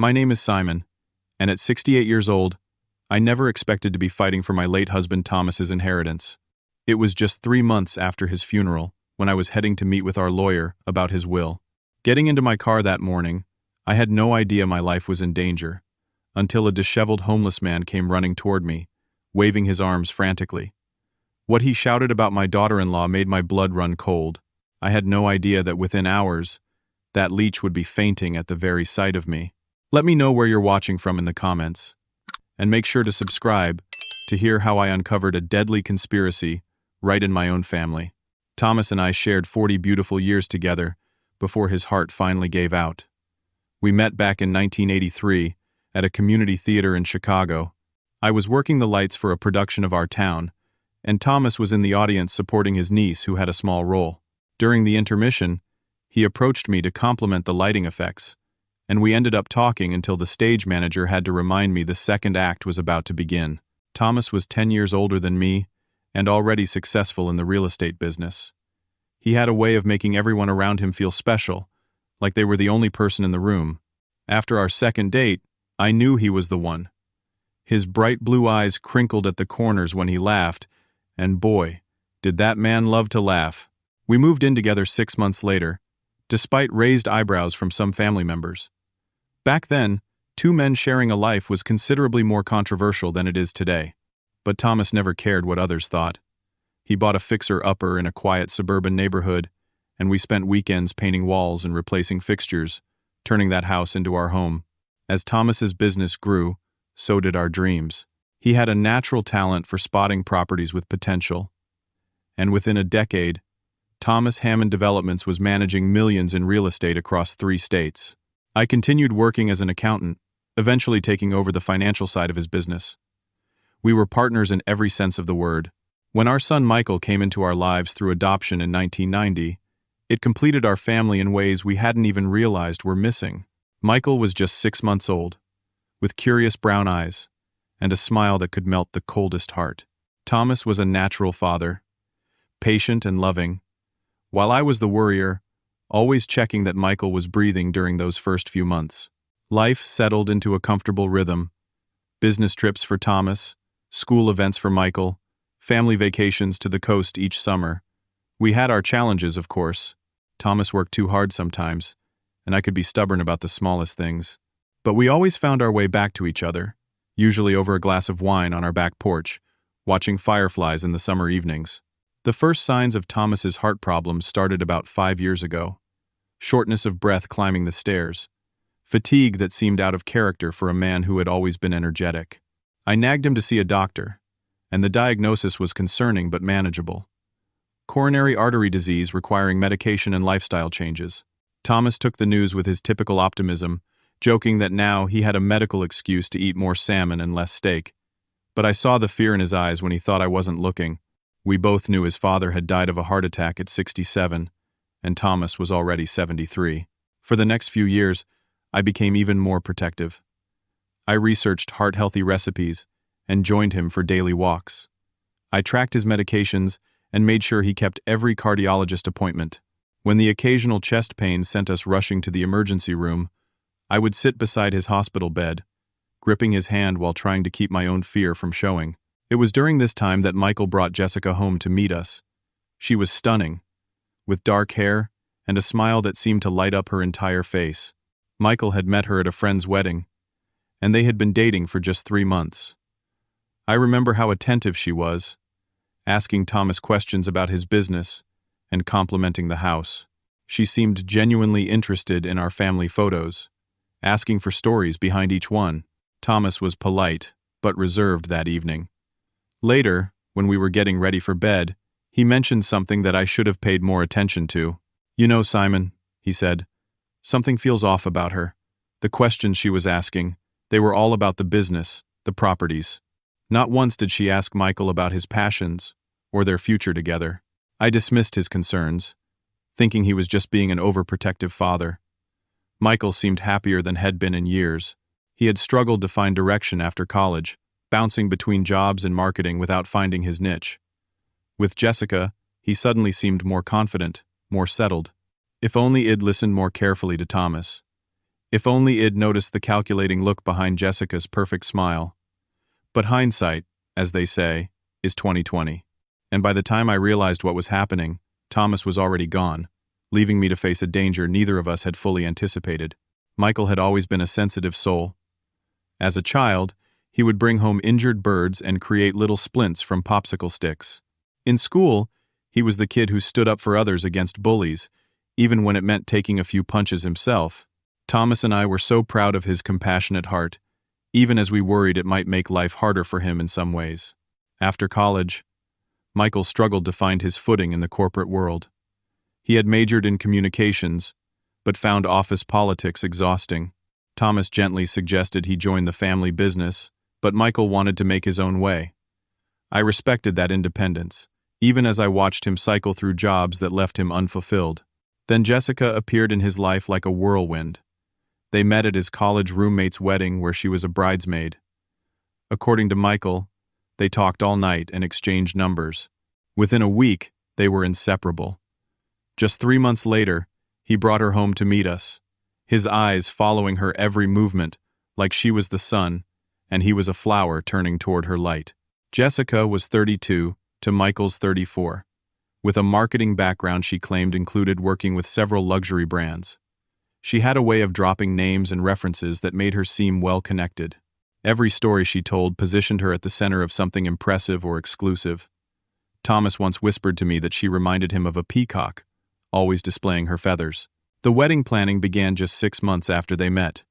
My name is Simon, and at 68 years old, I never expected to be fighting for my late husband Thomas's inheritance. It was just 3 months after his funeral when I was heading to meet with our lawyer about his will. Getting into my car that morning, I had no idea my life was in danger, until a disheveled homeless man came running toward me, waving his arms frantically. What he shouted about my daughter-in-law made my blood run cold. I had no idea that within hours, that leech would be fainting at the very sight of me. Let me know where you're watching from in the comments, and make sure to subscribe to hear how I uncovered a deadly conspiracy right in my own family. Thomas and I shared 40 beautiful years together before his heart finally gave out. We met back in 1983 at a community theater in Chicago. I was working the lights for a production of Our Town, and Thomas was in the audience supporting his niece who had a small role. During the intermission, he approached me to compliment the lighting effects, and we ended up talking until the stage manager had to remind me the second act was about to begin. Thomas was 10 years older than me and already successful in the real estate business. He had a way of making everyone around him feel special, like they were the only person in the room. After our second date, I knew he was the one. His bright blue eyes crinkled at the corners when he laughed, and boy, did that man love to laugh. We moved in together 6 months later, despite raised eyebrows from some family members. Back then, two men sharing a life was considerably more controversial than it is today. But Thomas never cared what others thought. He bought a fixer-upper in a quiet suburban neighborhood, and we spent weekends painting walls and replacing fixtures, turning that house into our home. As Thomas's business grew, so did our dreams. He had a natural talent for spotting properties with potential. And within a decade, Thomas Hammond Developments was managing millions in real estate across 3 states. I continued working as an accountant, eventually taking over the financial side of his business. We were partners in every sense of the word. When our son Michael came into our lives through adoption in 1990, it completed our family in ways we hadn't even realized were missing. Michael was just 6 months old, with curious brown eyes, and a smile that could melt the coldest heart. Thomas was a natural father, patient and loving, while I was the worrier, always checking that Michael was breathing during those first few months. Life settled into a comfortable rhythm. Business trips for Thomas, school events for Michael, family vacations to the coast each summer. We had our challenges, of course. Thomas worked too hard sometimes, and I could be stubborn about the smallest things. But we always found our way back to each other, usually over a glass of wine on our back porch, watching fireflies in the summer evenings. The first signs of Thomas's heart problems started about 5 years ago. Shortness of breath climbing the stairs. Fatigue that seemed out of character for a man who had always been energetic. I nagged him to see a doctor, and the diagnosis was concerning but manageable. Coronary artery disease requiring medication and lifestyle changes. Thomas took the news with his typical optimism, joking that now he had a medical excuse to eat more salmon and less steak. But I saw the fear in his eyes when he thought I wasn't looking. We both knew his father had died of a heart attack at 67, and Thomas was already 73. For the next few years, I became even more protective. I researched heart-healthy recipes and joined him for daily walks. I tracked his medications and made sure he kept every cardiologist appointment. When the occasional chest pain sent us rushing to the emergency room, I would sit beside his hospital bed, gripping his hand while trying to keep my own fear from showing. It was during this time that Michael brought Jessica home to meet us. She was stunning, with dark hair and a smile that seemed to light up her entire face. Michael had met her at a friend's wedding, and they had been dating for just 3 months. I remember how attentive she was, asking Thomas questions about his business and complimenting the house. She seemed genuinely interested in our family photos, asking for stories behind each one. Thomas was polite, but reserved that evening. Later, when we were getting ready for bed, he mentioned something that I should have paid more attention to. "You know, Simon," he said, "something feels off about her. The questions she was asking, they were all about the business, the properties. Not once did she ask Michael about his passions or their future together." I dismissed his concerns, thinking he was just being an overprotective father. Michael seemed happier than had been in years. He had struggled to find direction after college, bouncing between jobs and marketing without finding his niche. With Jessica, he suddenly seemed more confident, more settled. If only I'd listened more carefully to Thomas. If only I'd noticed the calculating look behind Jessica's perfect smile. But hindsight, as they say, is 20/20. And by the time I realized what was happening, Thomas was already gone, leaving me to face a danger neither of us had fully anticipated. Michael had always been a sensitive soul. As a child, he would bring home injured birds and create little splints from popsicle sticks. In school, he was the kid who stood up for others against bullies, even when it meant taking a few punches himself. Thomas and I were so proud of his compassionate heart, even as we worried it might make life harder for him in some ways. After college, Michael struggled to find his footing in the corporate world. He had majored in communications, but found office politics exhausting. Thomas gently suggested he join the family business, but Michael wanted to make his own way. I respected that independence, even as I watched him cycle through jobs that left him unfulfilled. Then Jessica appeared in his life like a whirlwind. They met at his college roommate's wedding where she was a bridesmaid. According to Michael, they talked all night and exchanged numbers. Within a week, they were inseparable. Just 3 months later, he brought her home to meet us, his eyes following her every movement, like she was the sun, and he was a flower turning toward her light. Jessica was 32 to Michael's 34. With a marketing background she claimed included working with several luxury brands. She had a way of dropping names and references that made her seem well-connected. Every story she told positioned her at the center of something impressive or exclusive. Thomas once whispered to me that she reminded him of a peacock, always displaying her feathers. The wedding planning began just 6 months after they met.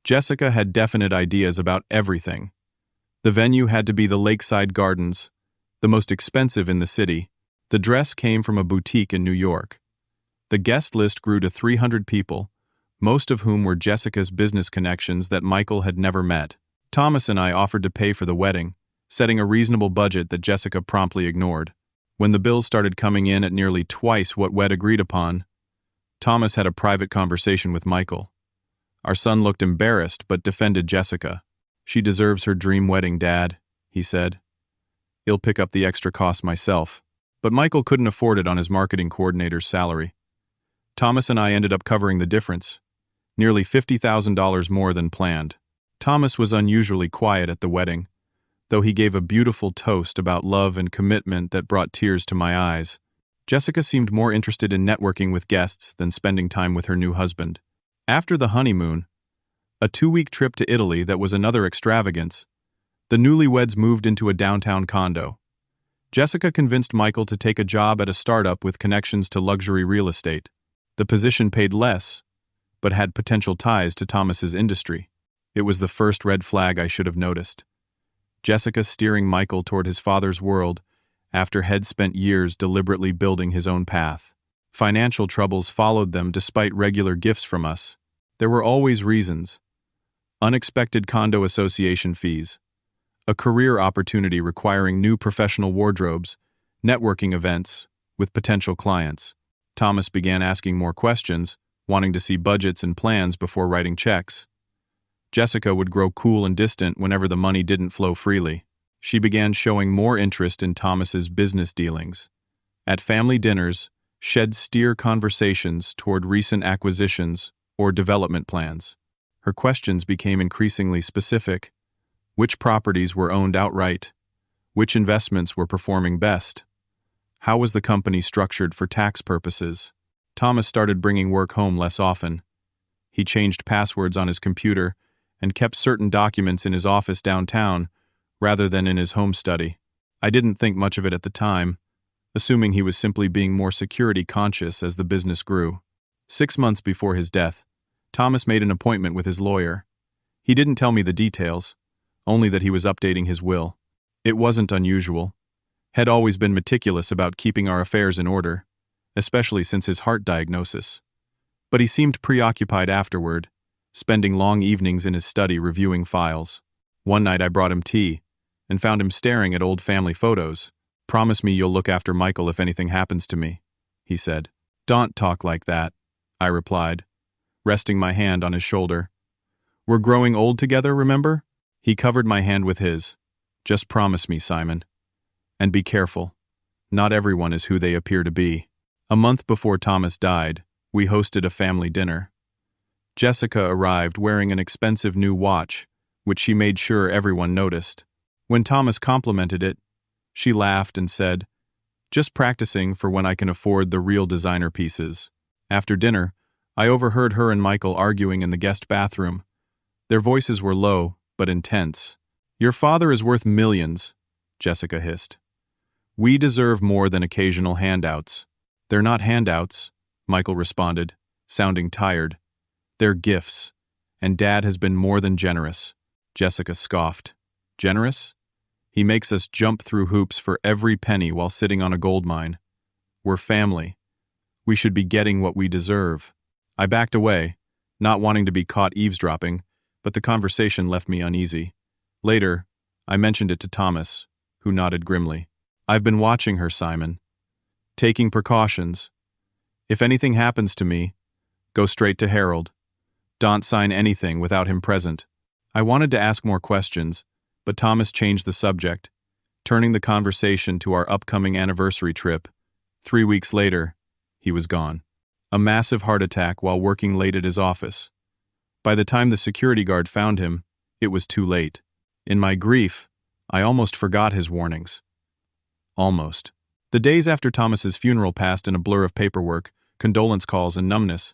Jessica had definite ideas about everything. The venue had to be the Lakeside Gardens, the most expensive in the city. The dress came from a boutique in New York. The guest list grew to 300 people, most of whom were Jessica's business connections that Michael had never met. Thomas and I offered to pay for the wedding, setting a reasonable budget that Jessica promptly ignored. When the bills started coming in at nearly twice what we'd agreed upon, Thomas had a private conversation with Michael. Our son looked embarrassed but defended Jessica. "She deserves her dream wedding, Dad," he said. "I'll pick up the extra costs myself." But Michael couldn't afford it on his marketing coordinator's salary. Thomas and I ended up covering the difference, nearly $50,000 more than planned. Thomas was unusually quiet at the wedding, though he gave a beautiful toast about love and commitment that brought tears to my eyes. Jessica seemed more interested in networking with guests than spending time with her new husband. After the honeymoon, a 2-week trip to Italy that was another extravagance, the newlyweds moved into a downtown condo. Jessica convinced Michael to take a job at a startup with connections to luxury real estate. The position paid less, but had potential ties to Thomas's industry. It was the first red flag I should have noticed. Jessica steering Michael toward his father's world after had spent years deliberately building his own path. Financial troubles followed them despite regular gifts from us. There were always reasons. Unexpected condo association fees, a career opportunity requiring new professional wardrobes, networking events with potential clients. Thomas began asking more questions, wanting to see budgets and plans before writing checks. Jessica would grow cool and distant whenever the money didn't flow freely. She began showing more interest in Thomas's business dealings. At family dinners, she'd steer conversations toward recent acquisitions or development plans. Her questions became increasingly specific. Which properties were owned outright? Which investments were performing best? How was the company structured for tax purposes? Thomas started bringing work home less often. He changed passwords on his computer and kept certain documents in his office downtown rather than in his home study. I didn't think much of it at the time, assuming he was simply being more security conscious as the business grew. 6 months before his death, Thomas made an appointment with his lawyer. He didn't tell me the details, only that he was updating his will. It wasn't unusual. Had always been meticulous about keeping our affairs in order, especially since his heart diagnosis. But he seemed preoccupied afterward, spending long evenings in his study reviewing files. One night I brought him tea, and found him staring at old family photos. "Promise me you'll look after Michael if anything happens to me," he said. "Don't talk like that," I replied, resting my hand on his shoulder. "We're growing old together, remember?" He covered my hand with his. "Just promise me, Simon. And be careful. Not everyone is who they appear to be." A month before Thomas died, we hosted a family dinner. Jessica arrived wearing an expensive new watch, which she made sure everyone noticed. When Thomas complimented it, she laughed and said, "Just practicing for when I can afford the real designer pieces." After dinner, I overheard her and Michael arguing in the guest bathroom. Their voices were low, but intense. "Your father is worth millions," Jessica hissed. "We deserve more than occasional handouts." "They're not handouts," Michael responded, sounding tired. "They're gifts, and Dad has been more than generous." Jessica scoffed. "Generous? He makes us jump through hoops for every penny while sitting on a gold mine. We're family. We should be getting what we deserve." I backed away, not wanting to be caught eavesdropping, but the conversation left me uneasy. Later, I mentioned it to Thomas, who nodded grimly. "I've been watching her, Simon. Taking precautions. If anything happens to me, go straight to Harold. Don't sign anything without him present." I wanted to ask more questions, but Thomas changed the subject, turning the conversation to our upcoming anniversary trip. 3 weeks later, he was gone. A massive heart attack while working late at his office. By the time the security guard found him, it was too late. In my grief, I almost forgot his warnings. Almost. The days after Thomas's funeral passed in a blur of paperwork, condolence calls, and numbness.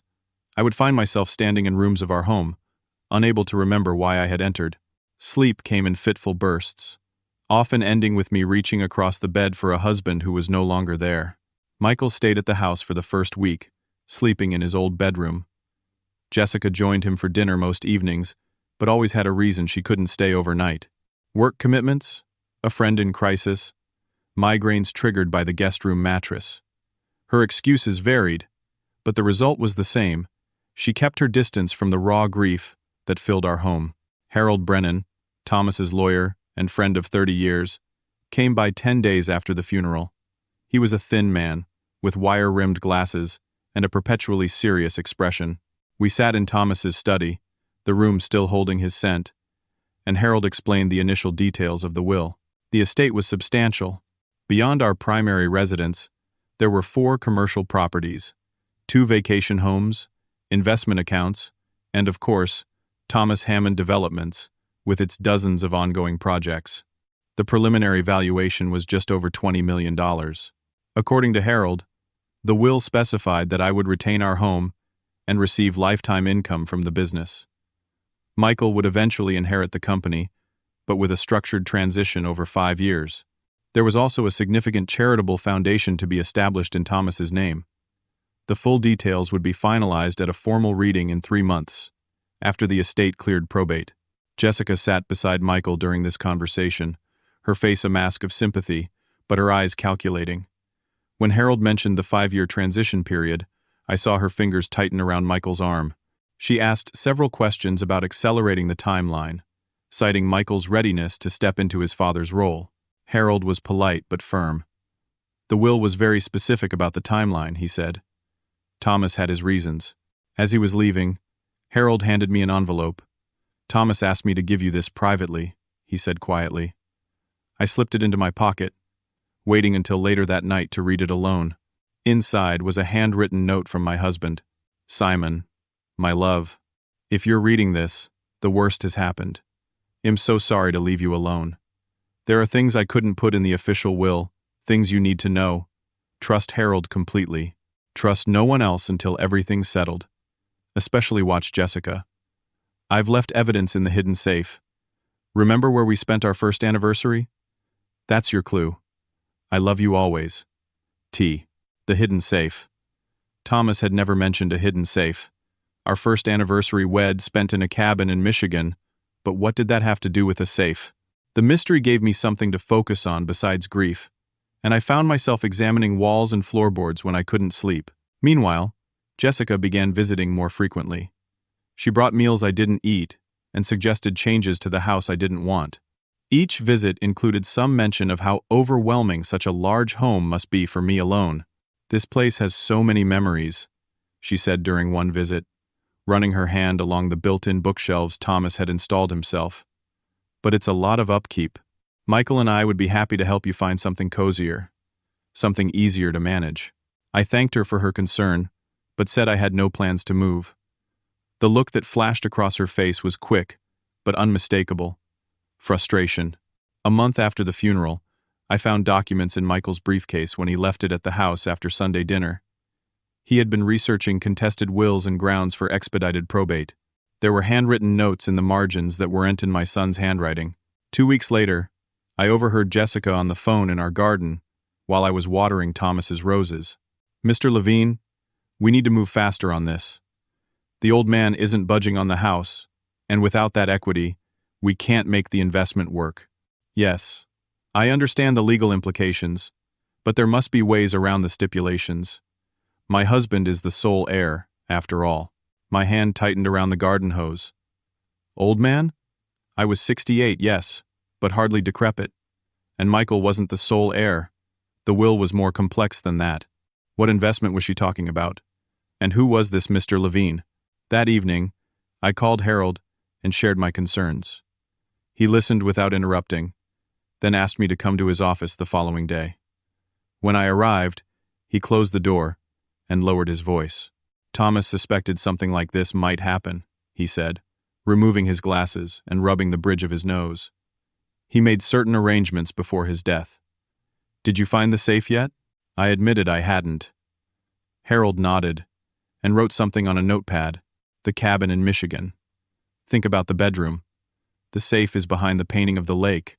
I would find myself standing in rooms of our home, unable to remember why I had entered. Sleep came in fitful bursts, often ending with me reaching across the bed for a husband who was no longer there. Michael stayed at the house for the first week, sleeping in his old bedroom. Jessica joined him for dinner most evenings, but always had a reason she couldn't stay overnight. Work commitments, a friend in crisis, migraines triggered by the guest room mattress. Her excuses varied, but the result was the same. She kept her distance from the raw grief that filled our home. Harold Brennan, Thomas's lawyer and friend of 30 years, came by 10 days after the funeral. He was a thin man, with wire-rimmed glasses and a perpetually serious expression. We sat in Thomas's study, the room still holding his scent, and Harold explained the initial details of the will. The estate was substantial. Beyond our primary residence, there were 4 commercial properties, 2 vacation homes, investment accounts, and, of course, Thomas Hammond Developments, with its dozens of ongoing projects. The preliminary valuation was just over $20 million. According to Harold, the will specified that I would retain our home and receive lifetime income from the business. Michael would eventually inherit the company, but with a structured transition over 5 years. There was also a significant charitable foundation to be established in Thomas's name. The full details would be finalized at a formal reading in 3 months, after the estate cleared probate. Jessica sat beside Michael during this conversation, her face a mask of sympathy, but her eyes calculating. When Harold mentioned the 5-year transition period, I saw her fingers tighten around Michael's arm. She asked several questions about accelerating the timeline, citing Michael's readiness to step into his father's role. Harold was polite but firm. "The will was very specific about the timeline," he said. Thomas had his reasons. As he was leaving, Harold handed me an envelope. "Thomas asked me to give you this privately," he said quietly. I slipped it into my pocket, waiting until later that night to read it alone. Inside was a handwritten note from my husband. "Simon, my love, if you're reading this, the worst has happened. I'm so sorry to leave you alone. There are things I couldn't put in the official will, things you need to know. Trust Harold completely. Trust no one else until everything's settled. Especially watch Jessica. I've left evidence in the hidden safe. Remember where we spent our first anniversary? That's your clue. I love you always. T." The hidden safe. Thomas had never mentioned a hidden safe. Our first anniversary wed spent in a cabin in Michigan, but what did that have to do with a safe? The mystery gave me something to focus on besides grief, and I found myself examining walls and floorboards when I couldn't sleep. Meanwhile, Jessica began visiting more frequently. She brought meals I didn't eat and suggested changes to the house I didn't want. Each visit included some mention of how overwhelming such a large home must be for me alone. "This place has so many memories," she said during one visit, running her hand along the built-in bookshelves Thomas had installed himself. "But it's a lot of upkeep. Michael and I would be happy to help you find something cozier, something easier to manage." I thanked her for her concern, but said I had no plans to move. The look that flashed across her face was quick, but unmistakable. Frustration. A month after the funeral, I found documents in Michael's briefcase when he left it at the house after Sunday dinner. He had been researching contested wills and grounds for expedited probate. There were handwritten notes in the margins that weren't in my son's handwriting. 2 weeks later, I overheard Jessica on the phone in our garden while I was watering Thomas's roses. "Mr. Levine, we need to move faster on this. The old man isn't budging on the house, and without that equity, we can't make the investment work." "Yes, I understand the legal implications, but there must be ways around the stipulations. My husband is the sole heir, after all." My hand tightened around the garden hose. "Old man? I was 68, yes, but hardly decrepit. And Michael wasn't the sole heir. The will was more complex than that." What investment was she talking about? And who was this Mr. Levine? That evening, I called Harold and shared my concerns. He listened without interrupting, then asked me to come to his office the following day. When I arrived, he closed the door and lowered his voice. "Thomas suspected something like this might happen," he said, removing his glasses and rubbing the bridge of his nose. "He made certain arrangements before his death. Did you find the safe yet?" I admitted I hadn't. Harold nodded and wrote something on a notepad. "The cabin in Michigan. Think about the bedroom. The safe is behind the painting of the lake.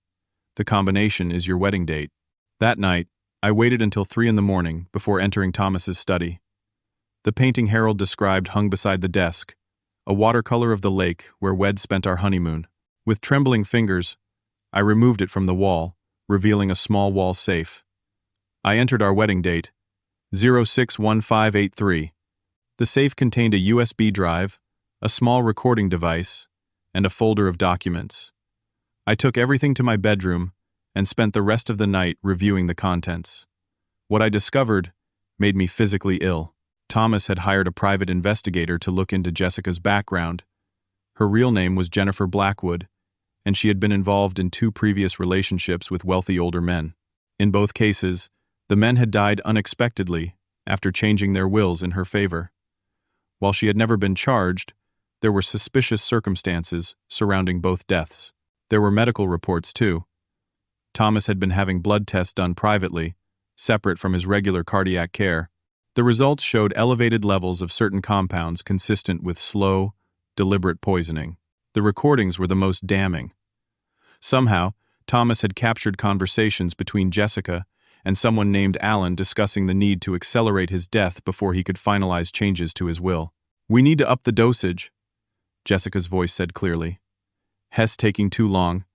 The combination is your wedding date." That night, I waited until 3 a.m. before entering Thomas's study. The painting Harold described hung beside the desk, a watercolor of the lake where wed spent our honeymoon. With trembling fingers, I removed it from the wall, revealing a small wall safe. I entered our wedding date, 061583. The safe contained a USB drive, a small recording device, and a folder of documents. I took everything to my bedroom and spent the rest of the night reviewing the contents. What I discovered made me physically ill. Thomas had hired a private investigator to look into Jessica's background. Her real name was Jennifer Blackwood, and she had been involved in 2 previous relationships with wealthy older men. In both cases, the men had died unexpectedly after changing their wills in her favor. While she had never been charged, there were suspicious circumstances surrounding both deaths. There were medical reports, too. Thomas had been having blood tests done privately, separate from his regular cardiac care. The results showed elevated levels of certain compounds consistent with slow, deliberate poisoning. The recordings were the most damning. Somehow, Thomas had captured conversations between Jessica and someone named Alan discussing the need to accelerate his death before he could finalize changes to his will. "We need to up the dosage," Jessica's voice said clearly. "Hess taking too long,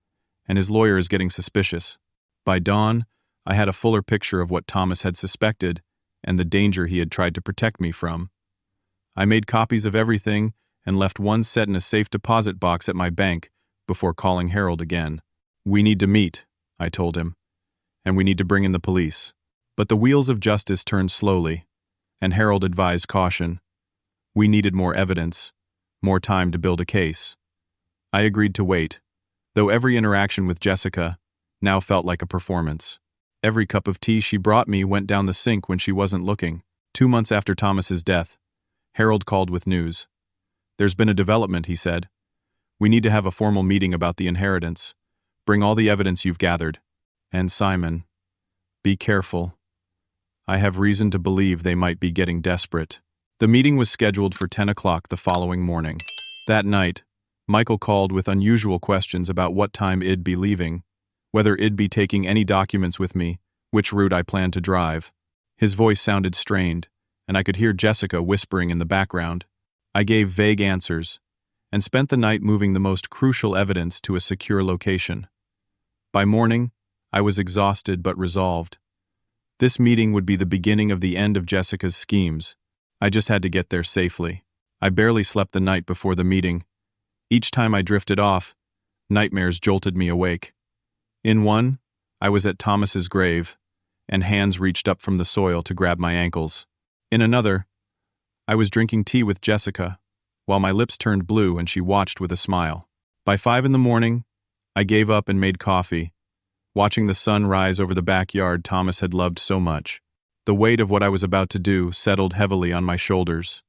and his lawyer is getting suspicious." By dawn, I had a fuller picture of what Thomas had suspected and the danger he had tried to protect me from. I made copies of everything and left one set in a safe deposit box at my bank before calling Harold again. "We need to meet," I told him, "and we need to bring in the police." But the wheels of justice turned slowly, and Harold advised caution. We needed more evidence, more time to build a case. I agreed to wait, though every interaction with Jessica now felt like a performance. Every cup of tea she brought me went down the sink when she wasn't looking. 2 months after Thomas's death, Harold called with news. "There's been a development," he said. "We need to have a formal meeting about the inheritance. Bring all the evidence you've gathered. And Simon, be careful. I have reason to believe they might be getting desperate." The meeting was scheduled for 10 o'clock the following morning. That night, Michael called with unusual questions about what time I'd be leaving, whether I'd be taking any documents with me, which route I planned to drive. His voice sounded strained, and I could hear Jessica whispering in the background. I gave vague answers, and spent the night moving the most crucial evidence to a secure location. By morning, I was exhausted but resolved. This meeting would be the beginning of the end of Jessica's schemes. I just had to get there safely. I barely slept the night before the meeting. Each time I drifted off, nightmares jolted me awake. In one, I was at Thomas's grave, and hands reached up from the soil to grab my ankles. In another, I was drinking tea with Jessica, while my lips turned blue and she watched with a smile. By 5 a.m, I gave up and made coffee, watching the sun rise over the backyard Thomas had loved so much. The weight of what I was about to do settled heavily on my shoulders.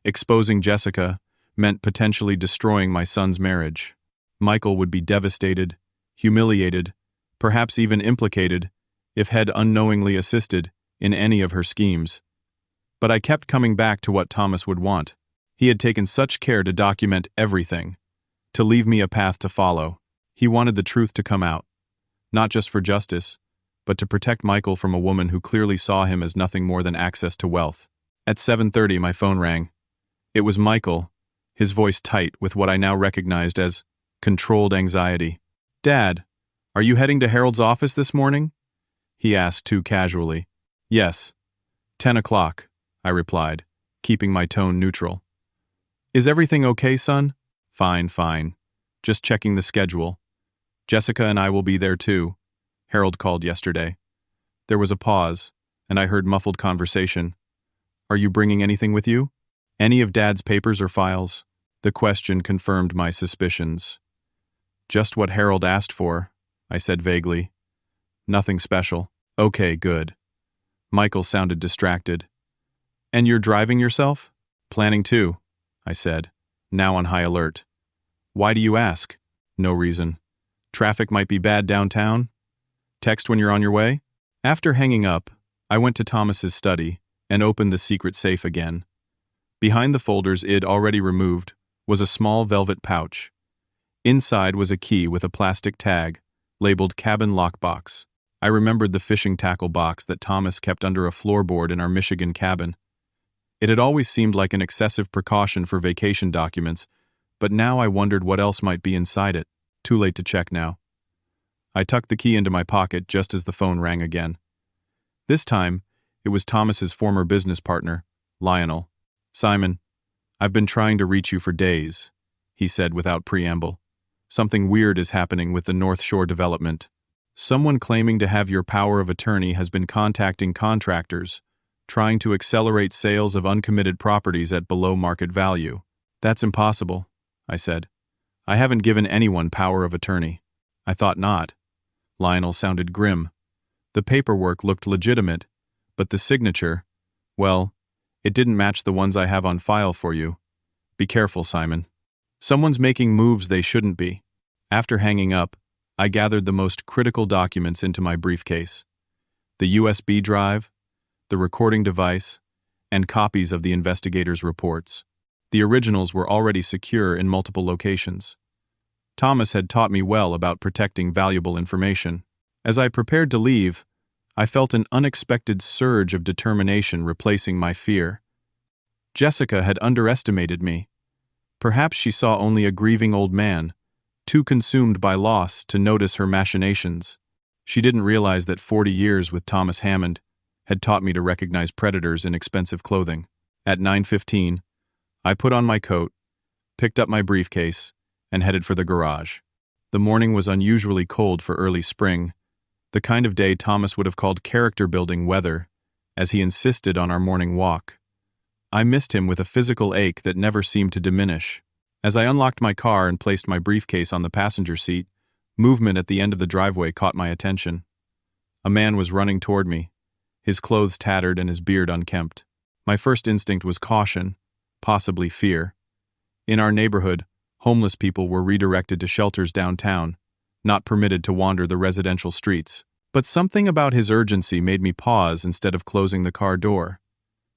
Exposing Jessica meant potentially destroying my son's marriage. Michael would be devastated, humiliated, perhaps even implicated, if Head unknowingly assisted in any of her schemes. But I kept coming back to what Thomas would want. He had taken such care to document everything, to leave me a path to follow. He wanted the truth to come out, not just for justice, but to protect Michael from a woman who clearly saw him as nothing more than access to wealth. At 7:30, my phone rang. It was Michael, his voice tight with what I now recognized as controlled anxiety. "Dad, are you heading to Harold's office this morning?" he asked too casually. "Yes. 10 o'clock, I replied, keeping my tone neutral. "Is everything okay, son?" "Fine, fine. Just checking the schedule. Jessica and I will be there too. Harold called yesterday." There was a pause, and I heard muffled conversation. "Are you bringing anything with you? Any of Dad's papers or files?" The question confirmed my suspicions. "Just what Harold asked for," I said vaguely. "Nothing special." "Okay, good." Michael sounded distracted. "And you're driving yourself?" "Planning to," I said, now on high alert. "Why do you ask?" "No reason. Traffic might be bad downtown? Text when you're on your way?" After hanging up, I went to Thomas's study and opened the secret safe again. Behind the folders I'd already removed was a small velvet pouch. Inside was a key with a plastic tag, labeled cabin lockbox. I remembered the fishing tackle box that Thomas kept under a floorboard in our Michigan cabin. It had always seemed like an excessive precaution for vacation documents, but now I wondered what else might be inside it. Too late to check now. I tucked the key into my pocket just as the phone rang again. This time, it was Thomas's former business partner, Lionel. "Simon, I've been trying to reach you for days," he said without preamble. "Something weird is happening with the North Shore development. Someone claiming to have your power of attorney has been contacting contractors, trying to accelerate sales of uncommitted properties at below market value." "That's impossible," I said. "I haven't given anyone power of attorney." "I thought not." Lionel sounded grim. "The paperwork looked legitimate, but the signature, well, it didn't match the ones I have on file for you. Be careful, Simon. Someone's making moves they shouldn't be." After hanging up, I gathered the most critical documents into my briefcase. The USB drive, the recording device, and copies of the investigators' reports. The originals were already secure in multiple locations. Thomas had taught me well about protecting valuable information. As I prepared to leave, I felt an unexpected surge of determination replacing my fear. Jessica had underestimated me. Perhaps she saw only a grieving old man, too consumed by loss to notice her machinations. She didn't realize that 40 years with Thomas Hammond had taught me to recognize predators in expensive clothing. At 9:15, I put on my coat, picked up my briefcase, and headed for the garage. The morning was unusually cold for early spring, the kind of day Thomas would have called character-building weather, as he insisted on our morning walk. I missed him with a physical ache that never seemed to diminish. As I unlocked my car and placed my briefcase on the passenger seat, movement at the end of the driveway caught my attention. A man was running toward me, his clothes tattered and his beard unkempt. My first instinct was caution, possibly fear. In our neighborhood, homeless people were redirected to shelters downtown, not permitted to wander the residential streets. But something about his urgency made me pause instead of closing the car door.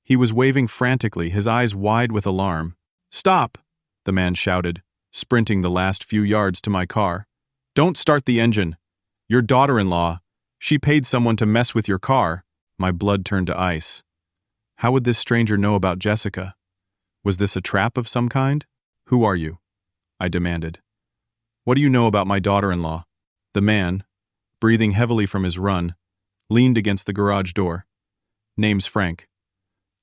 He was waving frantically, his eyes wide with alarm. "Stop!" the man shouted, sprinting the last few yards to my car. "Don't start the engine. Your daughter-in-law, she paid someone to mess with your car." My blood turned to ice. How would this stranger know about Jessica? Was this a trap of some kind? "Who are you?" I demanded. "What do you know about my daughter-in-law?" The man, breathing heavily from his run, leaned against the garage door. "Name's Frank.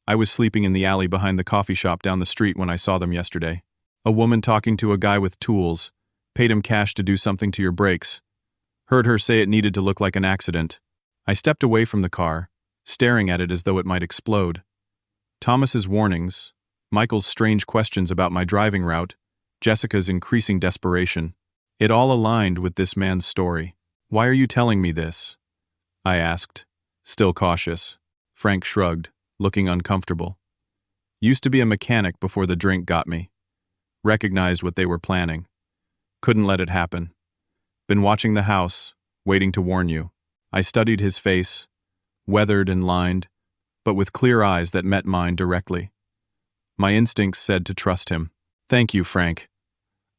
I was sleeping in the alley behind the coffee shop down the street when I saw them yesterday. A woman talking to a guy with tools, paid him cash to do something to your brakes. Heard her say it needed to look like an accident." I stepped away from the car, staring at it as though it might explode. Thomas's warnings, Michael's strange questions about my driving route, Jessica's increasing desperation. It all aligned with this man's story. "Why are you telling me this?" I asked, still cautious. Frank shrugged, looking uncomfortable. "Used to be a mechanic before the drink got me. Recognized what they were planning. Couldn't let it happen. Been watching the house, waiting to warn you. I studied his face, weathered and lined, but with clear eyes that met mine directly. My instincts said to trust him. Thank you, Frank.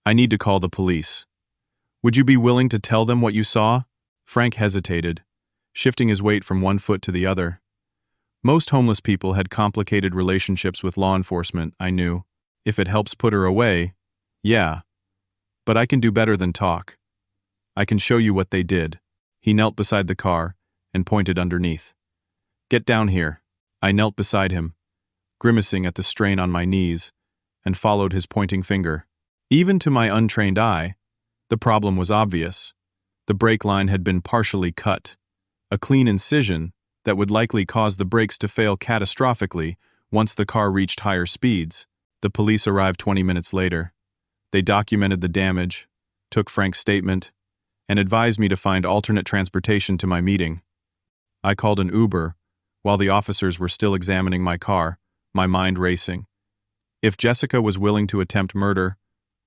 I need to call the police. Would you be willing to tell them what you saw? Frank hesitated, shifting his weight from one foot to the other. Most homeless people had complicated relationships with law enforcement, I knew. If it helps put her away, yeah. But I can do better than talk. I can show you what they did. He knelt beside the car and pointed underneath. Get down here. I knelt beside him, grimacing at the strain on my knees, and followed his pointing finger. Even to my untrained eye, the problem was obvious. The brake line had been partially cut, a clean incision that would likely cause the brakes to fail catastrophically once the car reached higher speeds. The police arrived 20 minutes later. They documented the damage, took Frank's statement, and advised me to find alternate transportation to my meeting. I called an Uber while the officers were still examining my car, my mind racing. If Jessica was willing to attempt murder,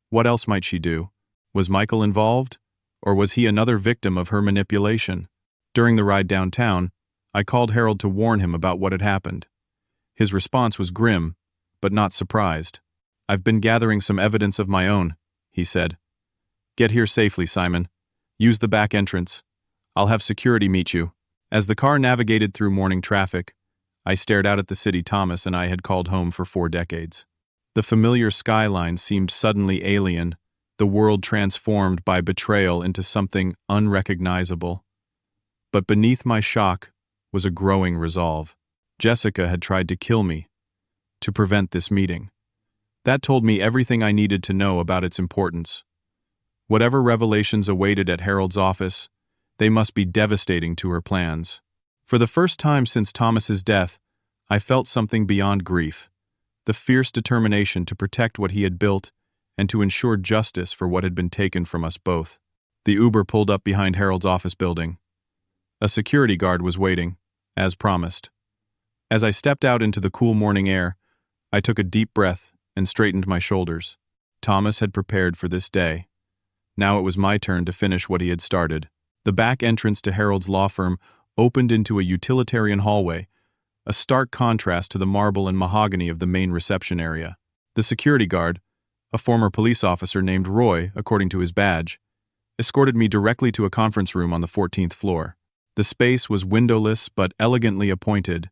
what else might she do? Was Michael involved, or was he another victim of her manipulation? During the ride downtown, I called Harold to warn him about what had happened. His response was grim, but not surprised. I've been gathering some evidence of my own, he said. Get here safely, Simon. Use the back entrance. I'll have security meet you. As the car navigated through morning traffic, I stared out at the city Thomas and I had called home for 4 decades. The familiar skyline seemed suddenly alien, the world transformed by betrayal into something unrecognizable. But beneath my shock was a growing resolve. Jessica had tried to kill me, to prevent this meeting. That told me everything I needed to know about its importance. Whatever revelations awaited at Harold's office, they must be devastating to her plans. For the first time since Thomas's death, I felt something beyond grief, the fierce determination to protect what he had built and to ensure justice for what had been taken from us both. The Uber pulled up behind Harold's office building. A security guard was waiting, as promised. As I stepped out into the cool morning air, I took a deep breath and straightened my shoulders. Thomas had prepared for this day. Now it was my turn to finish what he had started. The back entrance to Harold's law firm opened into a utilitarian hallway, a stark contrast to the marble and mahogany of the main reception area. The security guard, a former police officer named Roy, according to his badge, escorted me directly to a conference room on the 14th floor. The space was windowless but elegantly appointed,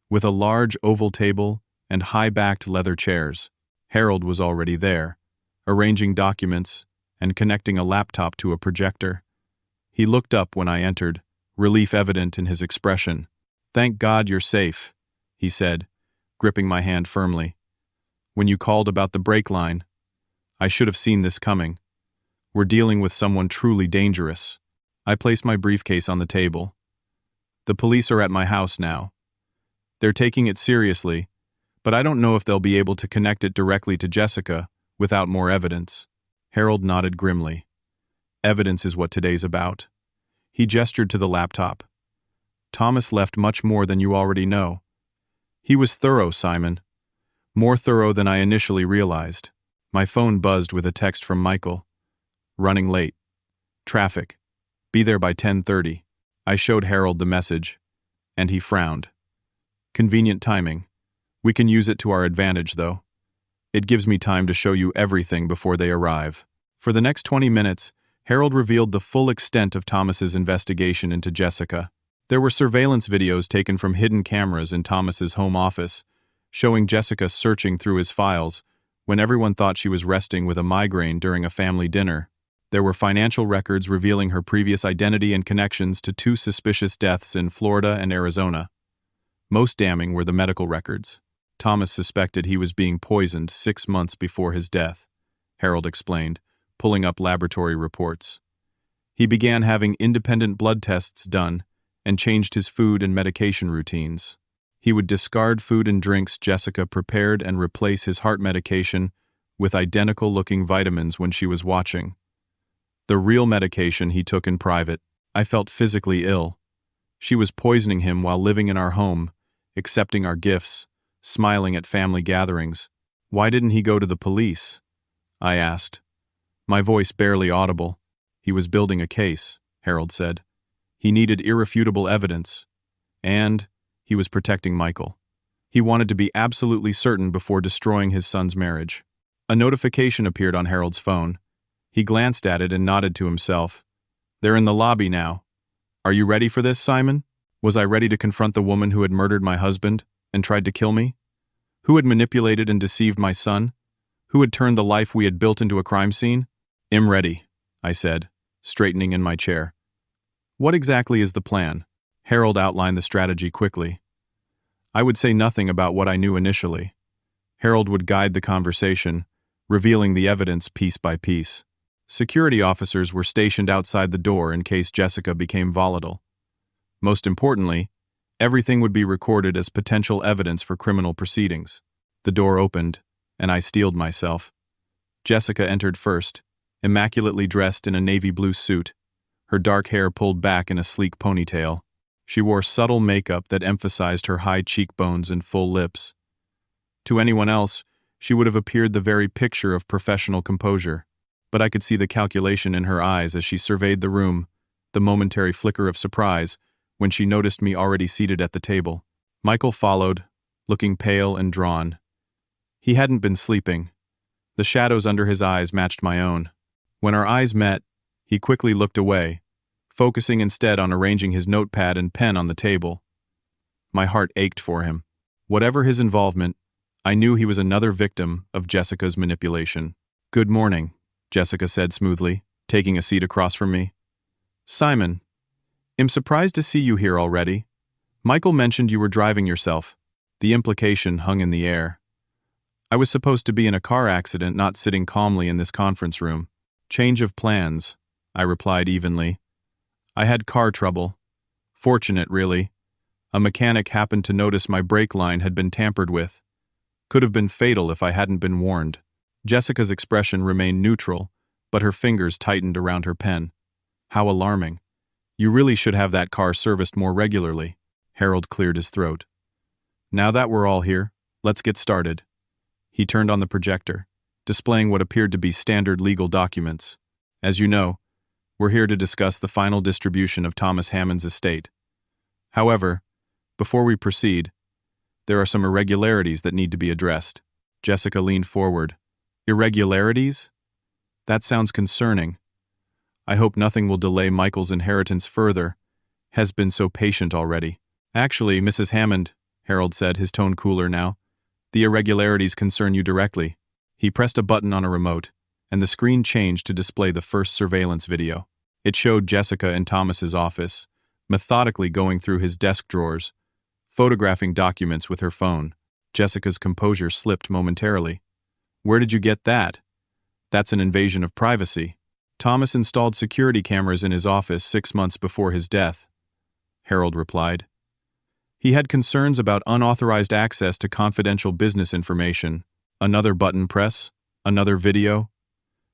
with a large oval table and high-backed leather chairs. Harold was already there, arranging documents and connecting a laptop to a projector. He looked up when I entered, relief evident in his expression. "Thank God you're safe," he said, gripping my hand firmly. "When you called about the brake line, I should have seen this coming. We're dealing with someone truly dangerous." I placed my briefcase on the table. "The police are at my house now. They're taking it seriously, but I don't know if they'll be able to connect it directly to Jessica without more evidence." Harold nodded grimly. "Evidence is what today's about." He gestured to the laptop. "Thomas left much more than you already know. He was thorough, Simon. More thorough than I initially realized." My phone buzzed with a text from Michael. "Running late. Traffic. Be there by 10:30. I showed Harold the message, and he frowned. "Convenient timing. We can use it to our advantage, though. It gives me time to show you everything before they arrive." For the next 20 minutes, Harold revealed the full extent of Thomas's investigation into Jessica. There were surveillance videos taken from hidden cameras in Thomas's home office, showing Jessica searching through his files when everyone thought she was resting with a migraine during a family dinner. There were financial records revealing her previous identity and connections to 2 suspicious deaths in Florida and Arizona. Most damning were the medical records. Thomas suspected he was being poisoned 6 months before his death, Harold explained, pulling up laboratory reports. He began having independent blood tests done and changed his food and medication routines. He would discard food and drinks Jessica prepared and replace his heart medication with identical-looking vitamins when she was watching. The real medication he took in private. I felt physically ill. She was poisoning him while living in our home, accepting our gifts, smiling at family gatherings. Why didn't he go to the police? I asked, my voice barely audible. He was building a case, Harold said. He needed irrefutable evidence. And he was protecting Michael. He wanted to be absolutely certain before destroying his son's marriage. A notification appeared on Harold's phone. He glanced at it and nodded to himself. They're in the lobby now. Are you ready for this, Simon? Was I ready to confront the woman who had murdered my husband and tried to kill me? Who had manipulated and deceived my son? Who had turned the life we had built into a crime scene? I'm ready, I said, straightening in my chair. What exactly is the plan? Harold outlined the strategy quickly. I would say nothing about what I knew initially. Harold would guide the conversation, revealing the evidence piece by piece. Security officers were stationed outside the door in case Jessica became volatile. Most importantly, everything would be recorded as potential evidence for criminal proceedings. The door opened, and I steeled myself. Jessica entered first, immaculately dressed in a navy blue suit, her dark hair pulled back in a sleek ponytail. She wore subtle makeup that emphasized her high cheekbones and full lips. To anyone else, she would have appeared the very picture of professional composure. But I could see the calculation in her eyes as she surveyed the room, the momentary flicker of surprise when she noticed me already seated at the table. Michael followed, looking pale and drawn. He hadn't been sleeping. The shadows under his eyes matched my own. When our eyes met, he quickly looked away, focusing instead on arranging his notepad and pen on the table. My heart ached for him. Whatever his involvement, I knew he was another victim of Jessica's manipulation. Good morning, Jessica said smoothly, taking a seat across from me. Simon, I'm surprised to see you here already. Michael mentioned you were driving yourself. The implication hung in the air. I was supposed to be in a car accident, not sitting calmly in this conference room. Change of plans, I replied evenly. I had car trouble. Fortunate, really. A mechanic happened to notice my brake line had been tampered with. Could have been fatal if I hadn't been warned. Jessica's expression remained neutral, but her fingers tightened around her pen. How alarming. You really should have that car serviced more regularly. Harold cleared his throat. Now that we're all here, let's get started. He turned on the projector, displaying what appeared to be standard legal documents. As you know, we're here to discuss the final distribution of Thomas Hammond's estate. However, before we proceed, there are some irregularities that need to be addressed. Jessica leaned forward. Irregularities? That sounds concerning. I hope nothing will delay Michael's inheritance further. Has been so patient already. Actually, Mrs. Hammond, Harold said, his tone cooler now, the irregularities concern you directly. He pressed a button on a remote, and the screen changed to display the first surveillance video. It showed Jessica in Thomas's office, methodically going through his desk drawers, photographing documents with her phone. Jessica's composure slipped momentarily. Where did you get that? That's an invasion of privacy. Thomas installed security cameras in his office 6 months before his death, Harold replied. He had concerns about unauthorized access to confidential business information. Another button press, another video.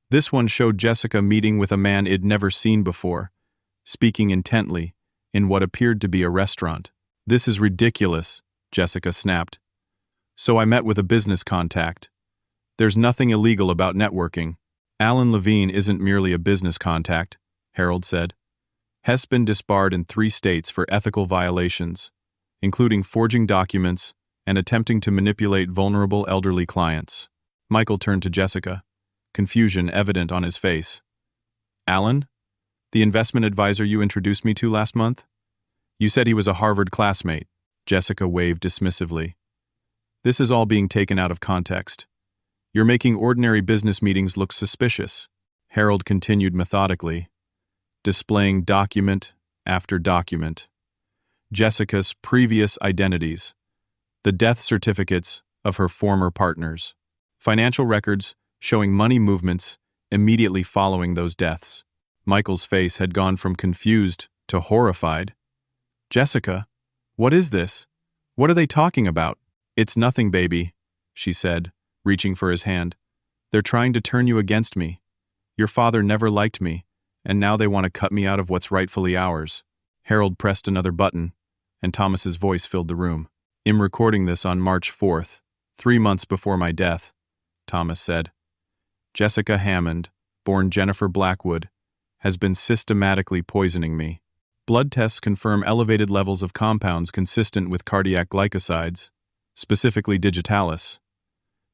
This one showed Jessica meeting with a man I'd never seen before, speaking intently, in what appeared to be a restaurant. This is ridiculous, Jessica snapped. So I met with a business contact. There's nothing illegal about networking. Alan Levine isn't merely a business contact, Harold said. Hess been disbarred in 3 states for ethical violations, including forging documents and attempting to manipulate vulnerable elderly clients. Michael turned to Jessica, confusion evident on his face. Alan? The investment advisor you introduced me to last month? You said he was a Harvard classmate. Jessica waved dismissively. This is all being taken out of context. You're making ordinary business meetings look suspicious, Harold continued methodically, displaying document after document. Jessica's previous identities, the death certificates of her former partners, financial records showing money movements immediately following those deaths. Michael's face had gone from confused to horrified. Jessica, what is this? What are they talking about? It's nothing, baby, she said, reaching for his hand. They're trying to turn you against me. Your father never liked me, and now they want to cut me out of what's rightfully ours. Harold pressed another button, and Thomas's voice filled the room. I'm recording this on March 4th, 3 months before my death, Thomas said. Jessica Hammond, born Jennifer Blackwood, has been systematically poisoning me. Blood tests confirm elevated levels of compounds consistent with cardiac glycosides, specifically digitalis.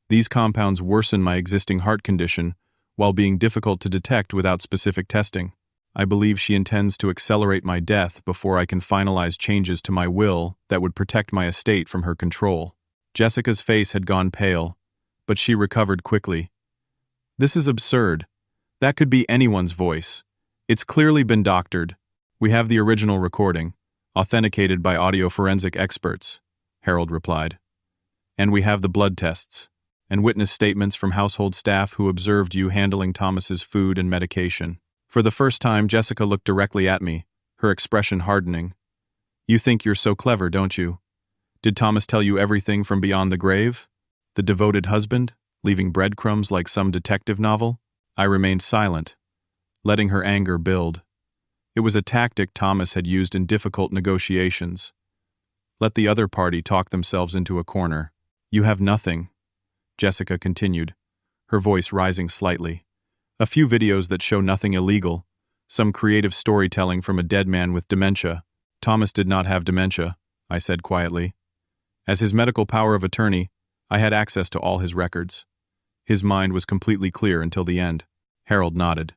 These compounds worsen my existing heart condition while being difficult to detect without specific testing. I believe she intends to accelerate my death before I can finalize changes to my will that would protect my estate from her control. Jessica's face had gone pale, but she recovered quickly. This is absurd. That could be anyone's voice. It's clearly been doctored. We have the original recording, authenticated by audio forensic experts, Harold replied. And we have the blood tests, and witness statements from household staff who observed you handling Thomas's food and medication. For the first time, Jessica looked directly at me, her expression hardening. You think you're so clever, don't you? Did Thomas tell you everything from beyond the grave? The devoted husband, leaving breadcrumbs like some detective novel? I remained silent, letting her anger build. It was a tactic Thomas had used in difficult negotiations. Let the other party talk themselves into a corner. You have nothing, Jessica continued, her voice rising slightly. A few videos that show nothing illegal, some creative storytelling from a dead man with dementia. Thomas did not have dementia, I said quietly. As his medical power of attorney, I had access to all his records. His mind was completely clear until the end. Harold nodded.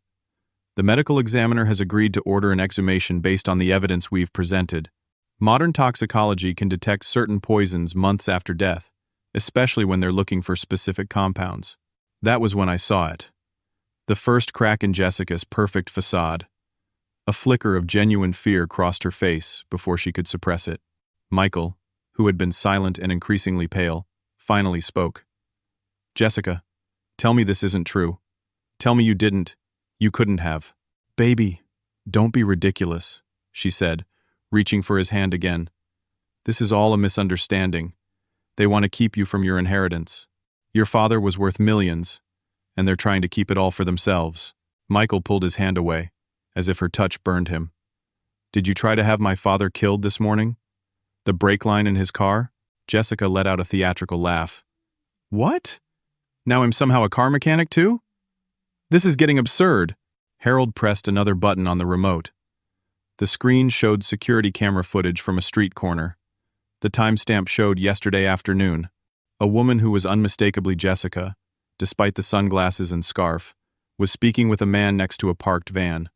The medical examiner has agreed to order an exhumation based on the evidence we've presented. Modern toxicology can detect certain poisons months after death, especially when they're looking for specific compounds. That was when I saw it. The first crack in Jessica's perfect facade. A flicker of genuine fear crossed her face before she could suppress it. Michael, who had been silent and increasingly pale, finally spoke. Jessica, tell me this isn't true. Tell me you couldn't have. Baby, don't be ridiculous, she said, reaching for his hand again. This is all a misunderstanding. They want to keep you from your inheritance. Your father was worth millions, and they're trying to keep it all for themselves. Michael pulled his hand away, as if her touch burned him. Did you try to have my father killed this morning? The brake line in his car? Jessica let out a theatrical laugh. What? Now I'm somehow a car mechanic too? This is getting absurd. Harold pressed another button on the remote. The screen showed security camera footage from a street corner. The timestamp showed yesterday afternoon. A woman who was unmistakably Jessica, despite the sunglasses and scarf, was speaking with a man next to a parked van.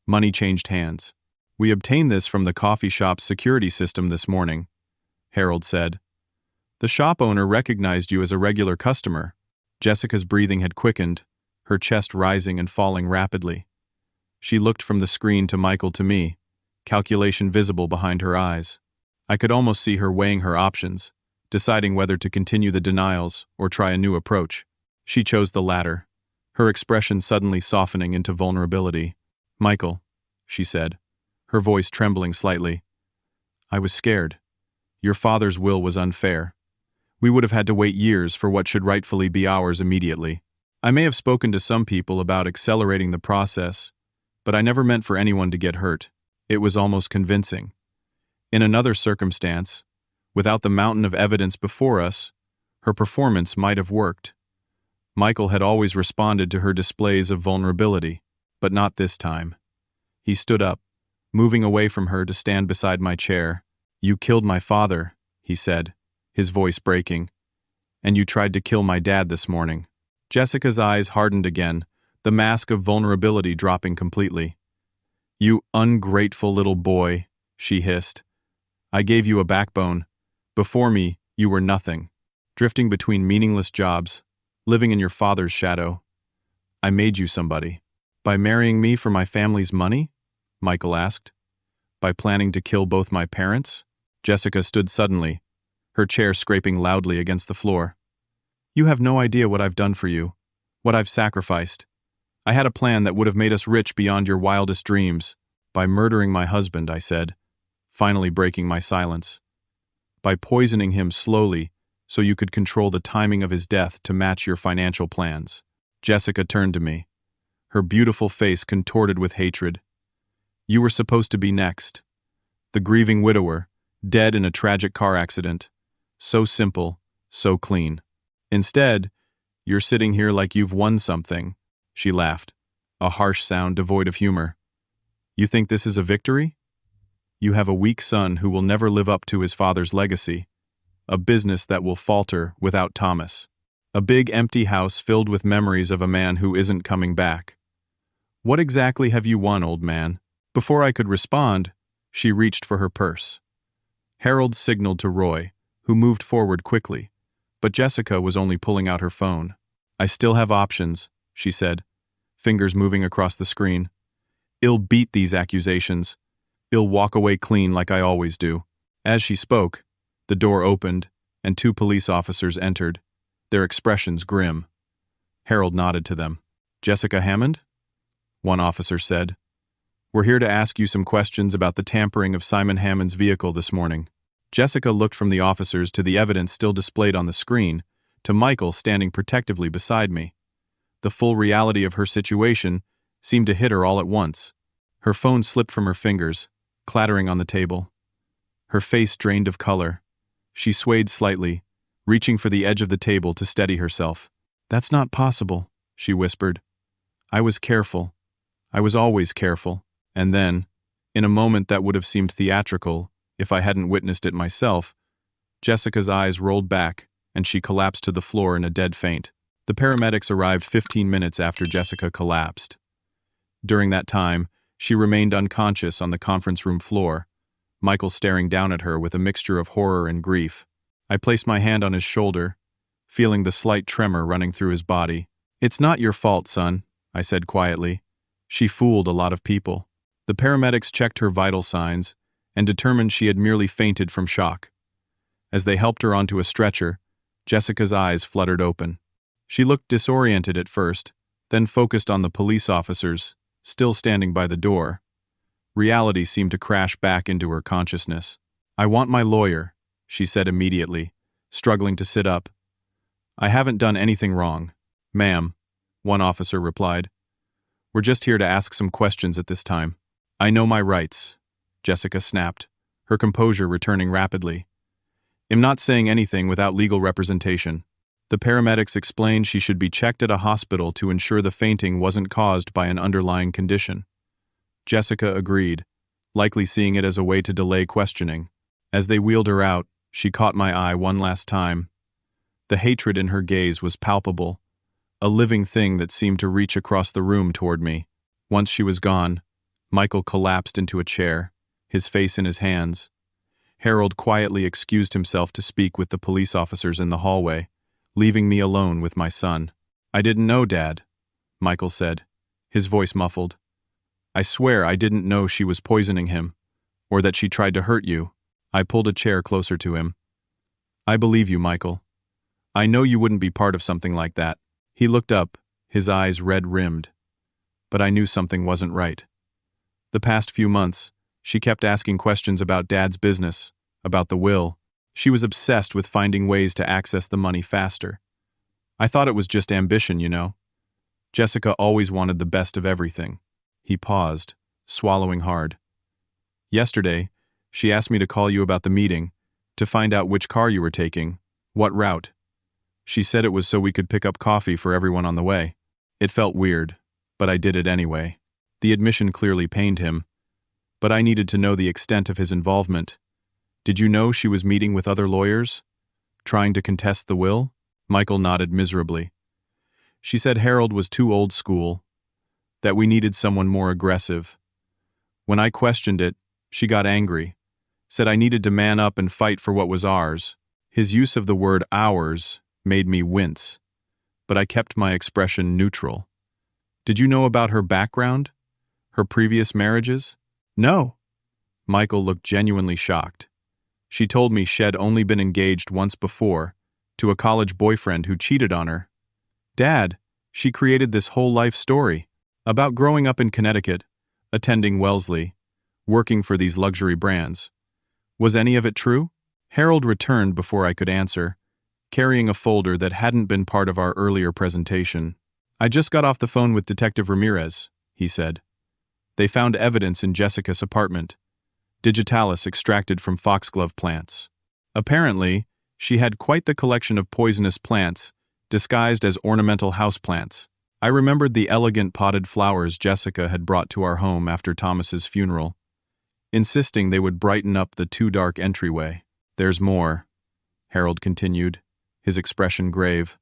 Money changed hands. We obtained this from the coffee shop's security system this morning, Harold said. The shop owner recognized you as a regular customer. Jessica's breathing had quickened, her chest rising and falling rapidly. She looked from the screen to Michael to me, calculation visible behind her eyes. I could almost see her weighing her options, deciding whether to continue the denials or try a new approach. She chose the latter, her expression suddenly softening into vulnerability. Michael, she said, her voice trembling slightly. I was scared. Your father's will was unfair. We would have had to wait years for what should rightfully be ours immediately. I may have spoken to some people about accelerating the process, but I never meant for anyone to get hurt. It was almost convincing. In another circumstance, without the mountain of evidence before us, her performance might have worked. Michael had always responded to her displays of vulnerability, but not this time. He stood up, moving away from her to stand beside my chair. You killed my father, he said, his voice breaking. And you tried to kill my dad this morning. Jessica's eyes hardened again, the mask of vulnerability dropping completely. You ungrateful little boy, she hissed. I gave you a backbone. Before me, you were nothing. Drifting between meaningless jobs, living in your father's shadow. I made you somebody. By marrying me for my family's money? Michael asked. By planning to kill both my parents? Jessica stood suddenly, her chair scraping loudly against the floor. You have no idea what I've done for you, what I've sacrificed. I had a plan that would have made us rich beyond your wildest dreams. By murdering my husband, I said, finally breaking my silence. By poisoning him slowly so you could control the timing of his death to match your financial plans. Jessica turned to me, her beautiful face contorted with hatred. You were supposed to be next. The grieving widower, dead in a tragic car accident. So simple, so clean. Instead, You're sitting here like you've won something. She laughed, a harsh sound devoid of humor. You think this is a victory? You have a weak son who will never live up to his father's legacy, a business that will falter without Thomas, a big empty house filled with memories of a man who isn't coming back. What exactly have you won, old man? Before I could respond, she reached for her purse. Harold signaled to Roy, who moved forward quickly, but Jessica was only pulling out her phone. I still have options, she said, fingers moving across the screen. I'll beat these accusations. I'll walk away clean like I always do. As she spoke, the door opened, and 2 police officers entered, their expressions grim. Harold nodded to them. Jessica Hammond? One officer said. We're here to ask you some questions about the tampering of Simon Hammond's vehicle this morning. Jessica looked from the officers to the evidence still displayed on the screen, to Michael standing protectively beside me. The full reality of her situation seemed to hit her all at once. Her phone slipped from her fingers, clattering on the table. Her face drained of color. She swayed slightly, reaching for the edge of the table to steady herself. That's not possible, she whispered. I was careful. I was always careful. And then, in a moment that would have seemed theatrical if I hadn't witnessed it myself, Jessica's eyes rolled back and she collapsed to the floor in a dead faint. The paramedics arrived 15 minutes after Jessica collapsed. During that time, she remained unconscious on the conference room floor, Michael staring down at her with a mixture of horror and grief. I placed my hand on his shoulder, feeling the slight tremor running through his body. It's not your fault, son, I said quietly. She fooled a lot of people. The paramedics checked her vital signs and determined she had merely fainted from shock. As they helped her onto a stretcher, Jessica's eyes fluttered open. She looked disoriented at first, then focused on the police officers, still standing by the door. Reality seemed to crash back into her consciousness. I want my lawyer, she said immediately, struggling to sit up. I haven't done anything wrong. Ma'am, one officer replied. We're just here to ask some questions at this time. I know my rights, Jessica snapped, her composure returning rapidly. I'm not saying anything without legal representation. The paramedics explained she should be checked at a hospital to ensure the fainting wasn't caused by an underlying condition. Jessica agreed, likely seeing it as a way to delay questioning. As they wheeled her out, she caught my eye one last time. The hatred in her gaze was palpable, a living thing that seemed to reach across the room toward me. Once she was gone, Michael collapsed into a chair, his face in his hands. Harold quietly excused himself to speak with the police officers in the hallway, leaving me alone with my son. I didn't know, Dad, Michael said, his voice muffled. I swear I didn't know she was poisoning him, or that she tried to hurt you. I pulled a chair closer to him. I believe you, Michael. I know you wouldn't be part of something like that. He looked up, his eyes red-rimmed. But I knew something wasn't right. The past few months, she kept asking questions about Dad's business, about the will. She was obsessed with finding ways to access the money faster. I thought it was just ambition, you know. Jessica always wanted the best of everything. He paused, swallowing hard. Yesterday, she asked me to call you about the meeting, to find out which car you were taking, what route. She said it was so we could pick up coffee for everyone on the way. It felt weird, but I did it anyway. The admission clearly pained him, but I needed to know the extent of his involvement. Did you know she was meeting with other lawyers? Trying to contest the will? Michael nodded miserably. She said Harold was too old school, that we needed someone more aggressive. When I questioned it, she got angry, said I needed to man up and fight for what was ours. His use of the word ours made me wince, but I kept my expression neutral. Did you know about her background? Her previous marriages? No. Michael looked genuinely shocked. She told me she'd only been engaged once before, to a college boyfriend who cheated on her. Dad, she created this whole life story about growing up in Connecticut, attending Wellesley, working for these luxury brands. Was any of it true? Harold returned before I could answer, carrying a folder that hadn't been part of our earlier presentation. I just got off the phone with Detective Ramirez, he said. They found evidence in Jessica's apartment, digitalis extracted from foxglove plants. Apparently, she had quite the collection of poisonous plants disguised as ornamental houseplants. I remembered the elegant potted flowers Jessica had brought to our home after Thomas's funeral, insisting they would brighten up the too dark entryway. "There's more," Harold continued, his expression grave.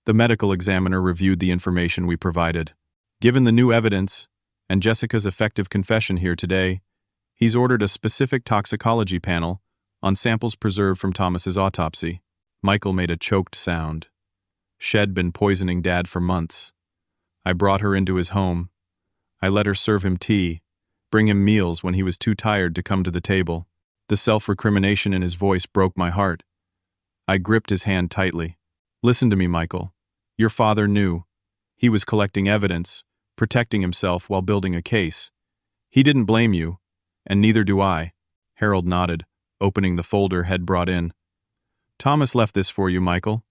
"The medical examiner reviewed the information we provided. Given the new evidence, and Jessica's effective confession here today, he's ordered a specific toxicology panel on samples preserved from Thomas's autopsy." Michael made a choked sound. She'd been poisoning Dad for months. I brought her into his home. I let her serve him tea, bring him meals when he was too tired to come to the table. The self-recrimination in his voice broke my heart. I gripped his hand tightly. "Listen to me, Michael. Your father knew. He was collecting evidence, protecting himself while building a case. He didn't blame you, and neither do I." Harold nodded, opening the folder Head brought in. "Thomas left this for you, Michael.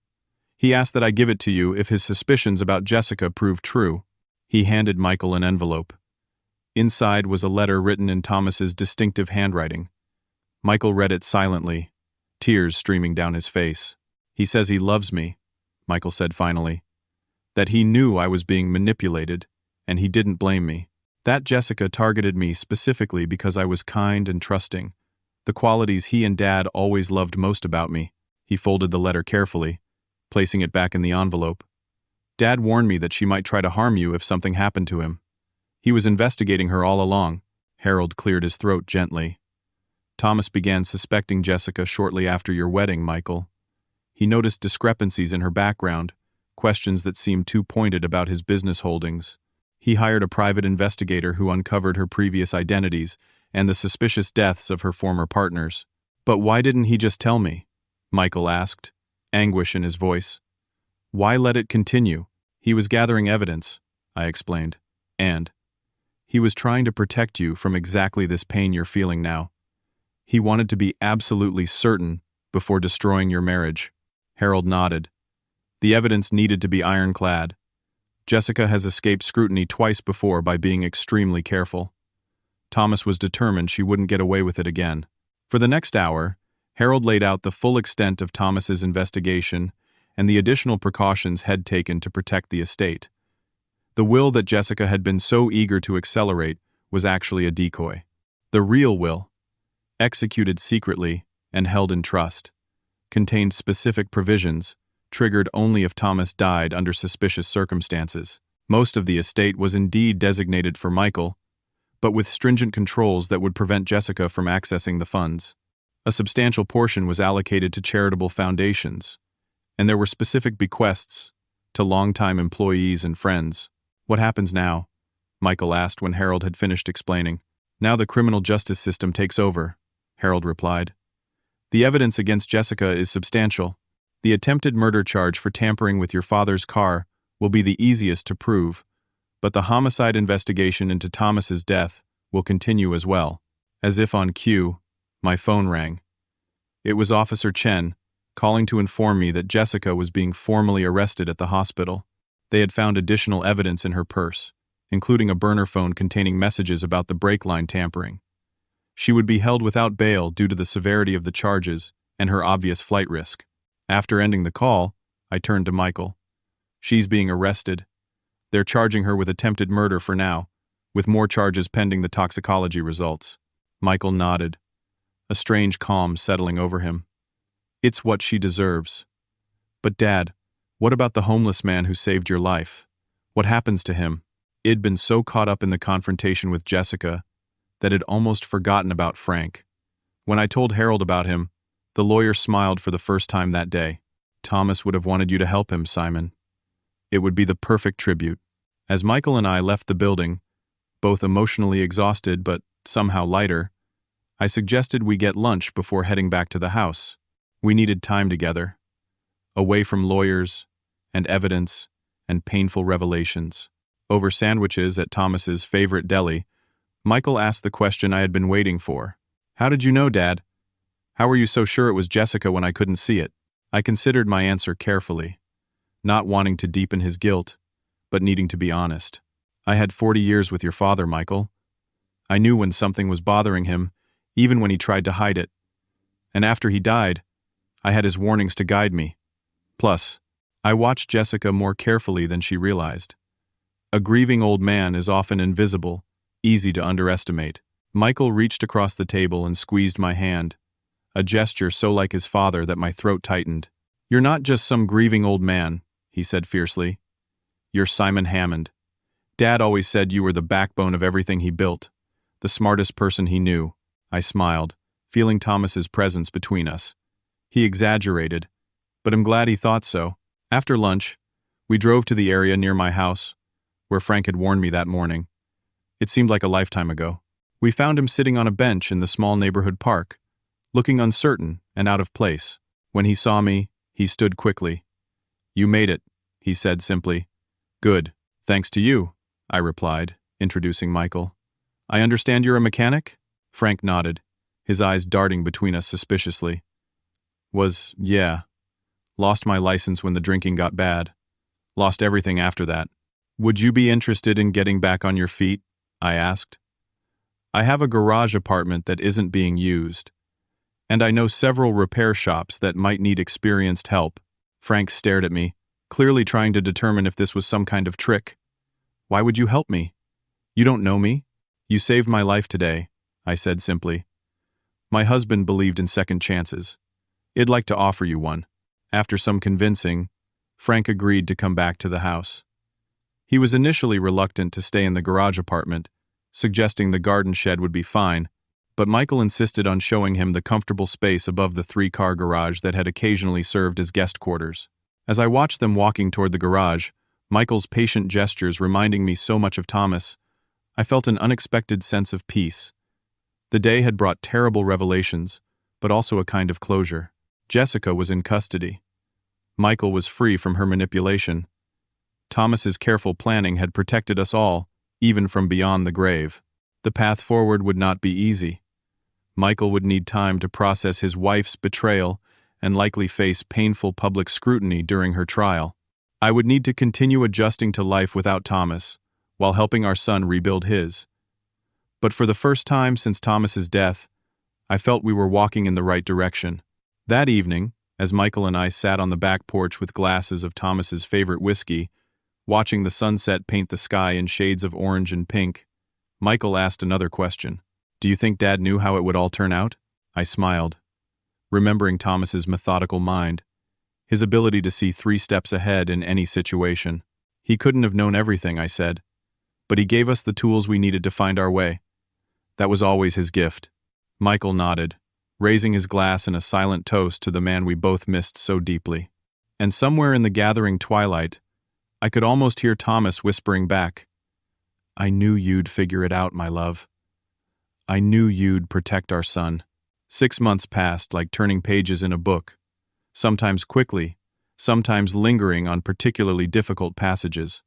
He asked that I give it to you if his suspicions about Jessica proved true." He handed Michael an envelope. Inside was a letter written in Thomas's distinctive handwriting. Michael read it silently, tears streaming down his face. "He says he loves me," Michael said finally. "That he knew I was being manipulated, and he didn't blame me. That Jessica targeted me specifically because I was kind and trusting, the qualities he and Dad always loved most about me." He folded the letter carefully, placing it back in the envelope. "Dad warned me that she might try to harm you if something happened to him. He was investigating her all along." Harold cleared his throat gently. "Thomas began suspecting Jessica shortly after your wedding, Michael. He noticed discrepancies in her background, questions that seemed too pointed about his business holdings. He hired a private investigator who uncovered her previous identities and the suspicious deaths of her former partners." "But why didn't he just tell me?" Michael asked, anguish in his voice. "Why let it continue?" "He was gathering evidence," I explained. "And he was trying to protect you from exactly this pain you're feeling now. He wanted to be absolutely certain before destroying your marriage." Harold nodded. "The evidence needed to be ironclad. Jessica has escaped scrutiny twice before by being extremely careful. Thomas was determined she wouldn't get away with it again." For the next hour, Harold laid out the full extent of Thomas's investigation and the additional precautions Head taken to protect the estate. The will that Jessica had been so eager to accelerate was actually a decoy. The real will, executed secretly and held in trust, contained specific provisions, triggered only if Thomas died under suspicious circumstances. Most of the estate was indeed designated for Michael, but with stringent controls that would prevent Jessica from accessing the funds. A substantial portion was allocated to charitable foundations, and there were specific bequests to longtime employees and friends. "What happens now?" Michael asked when Harold had finished explaining. "Now the criminal justice system takes over," Harold replied. "The evidence against Jessica is substantial. The attempted murder charge for tampering with your father's car will be the easiest to prove, but the homicide investigation into Thomas's death will continue as well." As if on cue, my phone rang. It was Officer Chen, calling to inform me that Jessica was being formally arrested at the hospital. They had found additional evidence in her purse, including a burner phone containing messages about the brake line tampering. She would be held without bail due to the severity of the charges and her obvious flight risk. After ending the call, I turned to Michael. "She's being arrested. They're charging her with attempted murder for now, with more charges pending the toxicology results." Michael nodded, a strange calm settling over him. "It's what she deserves." "But Dad, what about the homeless man who saved your life? What happens to him?" I'd been so caught up in the confrontation with Jessica that I'd almost forgotten about Frank. When I told Harold about him, the lawyer smiled for the first time that day. "Thomas would have wanted you to help him, Simon. It would be the perfect tribute." As Michael and I left the building, both emotionally exhausted but somehow lighter, I suggested we get lunch before heading back to the house. We needed time together, away from lawyers and evidence and painful revelations. Over sandwiches at Thomas's favorite deli, Michael asked the question I had been waiting for. "How did you know, Dad? How were you so sure it was Jessica when I couldn't see it?" I considered my answer carefully, not wanting to deepen his guilt, but needing to be honest. "I had 40 years with your father, Michael. I knew when something was bothering him, even when he tried to hide it. And after he died, I had his warnings to guide me. Plus, I watched Jessica more carefully than she realized. A grieving old man is often invisible, easy to underestimate. Michael reached across the table and squeezed my hand, a gesture so like his father that my throat tightened. "You're not just some grieving old man," he said fiercely. "You're Simon Hammond. Dad always said you were the backbone of everything he built, the smartest person he knew." I smiled, feeling Thomas's presence between us. He exaggerated, but I'm glad he thought so. After lunch, we drove to the area near my house, where Frank had warned me that morning. It seemed like a lifetime ago. We found him sitting on a bench in the small neighborhood park, looking uncertain and out of place. When he saw me, he stood quickly. "You made it," he said simply. "Good. Thanks to you," I replied, introducing Michael. "I understand you're a mechanic?" Frank nodded, his eyes darting between us suspiciously. Yeah. Lost my license when the drinking got bad. Lost everything after that. "Would you be interested in getting back on your feet?" I asked. "I have a garage apartment that isn't being used, and I know several repair shops that might need experienced help." Frank stared at me, clearly trying to determine if this was some kind of trick. "Why would you help me? You don't know me?" "You saved my life today," I said simply. "My husband believed in second chances. I'd like to offer you one." After some convincing, Frank agreed to come back to the house. He was initially reluctant to stay in the garage apartment, suggesting the garden shed would be fine, but Michael insisted on showing him the comfortable space above the 3-car garage that had occasionally served as guest quarters. As I watched them walking toward the garage, Michael's patient gestures reminding me so much of Thomas, I felt an unexpected sense of peace. The day had brought terrible revelations, but also a kind of closure. Jessica was in custody. Michael was free from her manipulation. Thomas's careful planning had protected us all, even from beyond the grave. The path forward would not be easy. Michael would need time to process his wife's betrayal and likely face painful public scrutiny during her trial. I would need to continue adjusting to life without Thomas, while helping our son rebuild his. But for the first time since Thomas's death, I felt we were walking in the right direction. That evening, as Michael and I sat on the back porch with glasses of Thomas's favorite whiskey, watching the sunset paint the sky in shades of orange and pink, Michael asked another question. "Do you think Dad knew how it would all turn out?" I smiled, remembering Thomas's methodical mind, his ability to see 3 steps ahead in any situation. "He couldn't have known everything," I said, "but he gave us the tools we needed to find our way. That was always his gift." Michael nodded, raising his glass in a silent toast to the man we both missed so deeply. And somewhere in the gathering twilight, I could almost hear Thomas whispering back, "I knew you'd figure it out, my love. I knew you'd protect our son." 6 months passed like turning pages in a book, sometimes quickly, sometimes lingering on particularly difficult passages.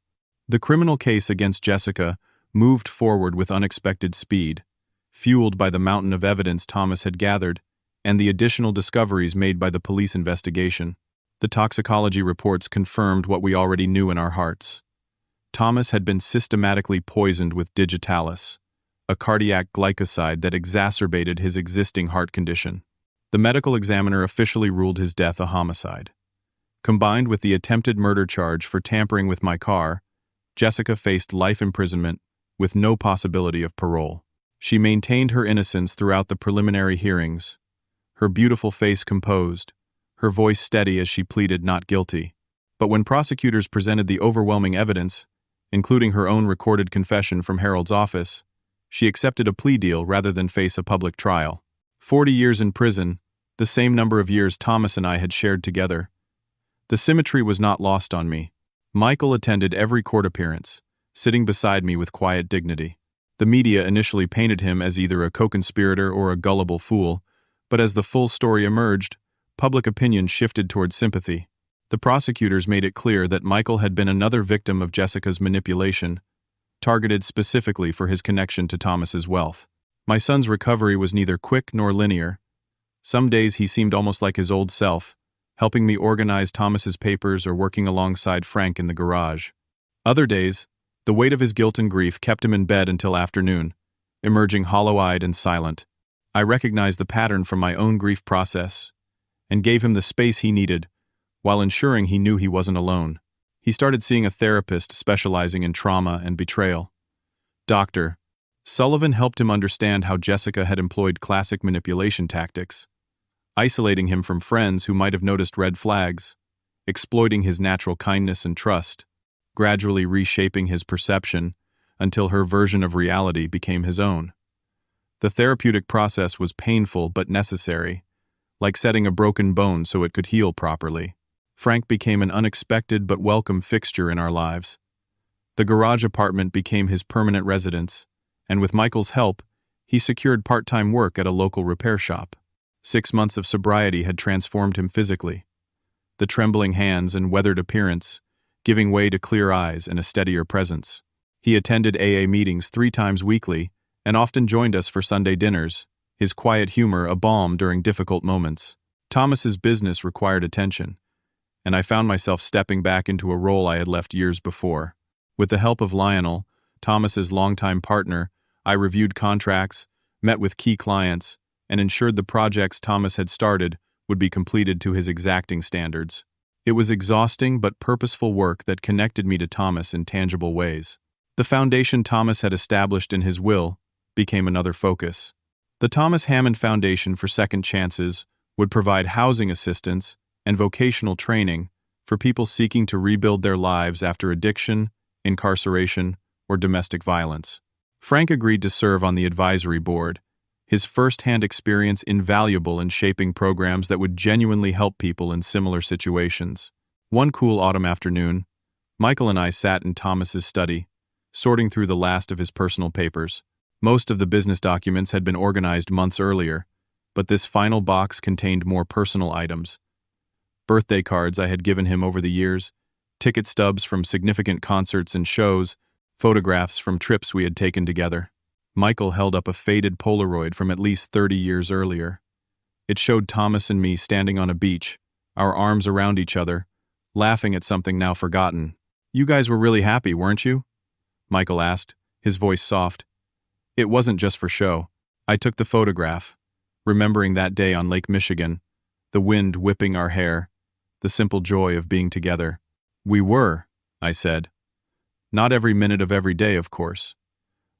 The criminal case against Jessica moved forward with unexpected speed, fueled by the mountain of evidence Thomas had gathered and the additional discoveries made by the police investigation. The toxicology reports confirmed what we already knew in our hearts. Thomas had been systematically poisoned with digitalis, a cardiac glycoside that exacerbated his existing heart condition. The medical examiner officially ruled his death a homicide. Combined with the attempted murder charge for tampering with my car, Jessica faced life imprisonment with no possibility of parole. She maintained her innocence throughout the preliminary hearings, her beautiful face composed, her voice steady as she pleaded not guilty. But when prosecutors presented the overwhelming evidence, including her own recorded confession from Harold's office, she accepted a plea deal rather than face a public trial. 40 years in prison, the same number of years Thomas and I had shared together. The symmetry was not lost on me. Michael attended every court appearance, sitting beside me with quiet dignity. The media initially painted him as either a co-conspirator or a gullible fool, but as the full story emerged, public opinion shifted toward sympathy. The prosecutors made it clear that Michael had been another victim of Jessica's manipulation, targeted specifically for his connection to Thomas's wealth. My son's recovery was neither quick nor linear. Some days he seemed almost like his old self, helping me organize Thomas's papers or working alongside Frank in the garage. Other days, the weight of his guilt and grief kept him in bed until afternoon, emerging hollow-eyed and silent. I recognized the pattern from my own grief process and gave him the space he needed, while ensuring he knew he wasn't alone. He started seeing a therapist specializing in trauma and betrayal. Dr. Sullivan helped him understand how Jessica had employed classic manipulation tactics, isolating him from friends who might have noticed red flags, exploiting his natural kindness and trust, gradually reshaping his perception until her version of reality became his own. The therapeutic process was painful but necessary, like setting a broken bone so it could heal properly. Frank became an unexpected but welcome fixture in our lives. The garage apartment became his permanent residence, and with Michael's help, he secured part-time work at a local repair shop. 6 months of sobriety had transformed him physically, the trembling hands and weathered appearance giving way to clear eyes and a steadier presence. He attended AA meetings 3 times weekly and often joined us for Sunday dinners, his quiet humor a balm during difficult moments. Thomas's business required attention, and I found myself stepping back into a role I had left years before. With the help of Lionel, Thomas's longtime partner, I reviewed contracts, met with key clients, and ensured the projects Thomas had started would be completed to his exacting standards. It was exhausting but purposeful work that connected me to Thomas in tangible ways. The foundation Thomas had established in his will became another focus. The Thomas Hammond Foundation for Second Chances would provide housing assistance and vocational training for people seeking to rebuild their lives after addiction, incarceration, or domestic violence. Frank agreed to serve on the advisory board, his first-hand experience invaluable in shaping programs that would genuinely help people in similar situations. One cool autumn afternoon, Michael and I sat in Thomas's study, sorting through the last of his personal papers. Most of the business documents had been organized months earlier, but this final box contained more personal items. Birthday cards I had given him over the years, ticket stubs from significant concerts and shows, photographs from trips we had taken together. Michael held up a faded Polaroid from at least 30 years earlier. It showed Thomas and me standing on a beach, our arms around each other, laughing at something now forgotten. "You guys were really happy, weren't you?" Michael asked, his voice soft. "It wasn't just for show." I took the photograph, remembering that day on Lake Michigan, the wind whipping our hair, the simple joy of being together. "We were," I said. "Not every minute of every day, of course.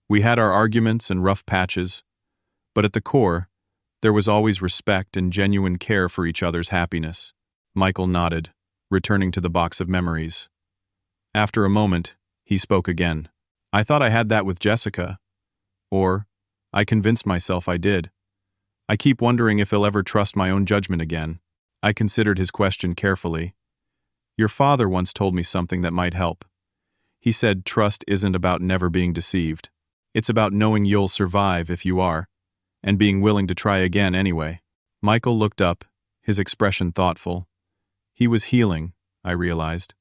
We had our arguments and rough patches, but at the core, there was always respect and genuine care for each other's happiness." Michael nodded, returning to the box of memories. After a moment, he spoke again. "I thought I had that with Jessica. Or, I convinced myself I did. I keep wondering if he'll ever trust my own judgment again." I considered his question carefully. "Your father once told me something that might help. He said trust isn't about never being deceived. It's about knowing you'll survive if you are, and being willing to try again anyway." Michael looked up, his expression thoughtful. He was healing, I realized.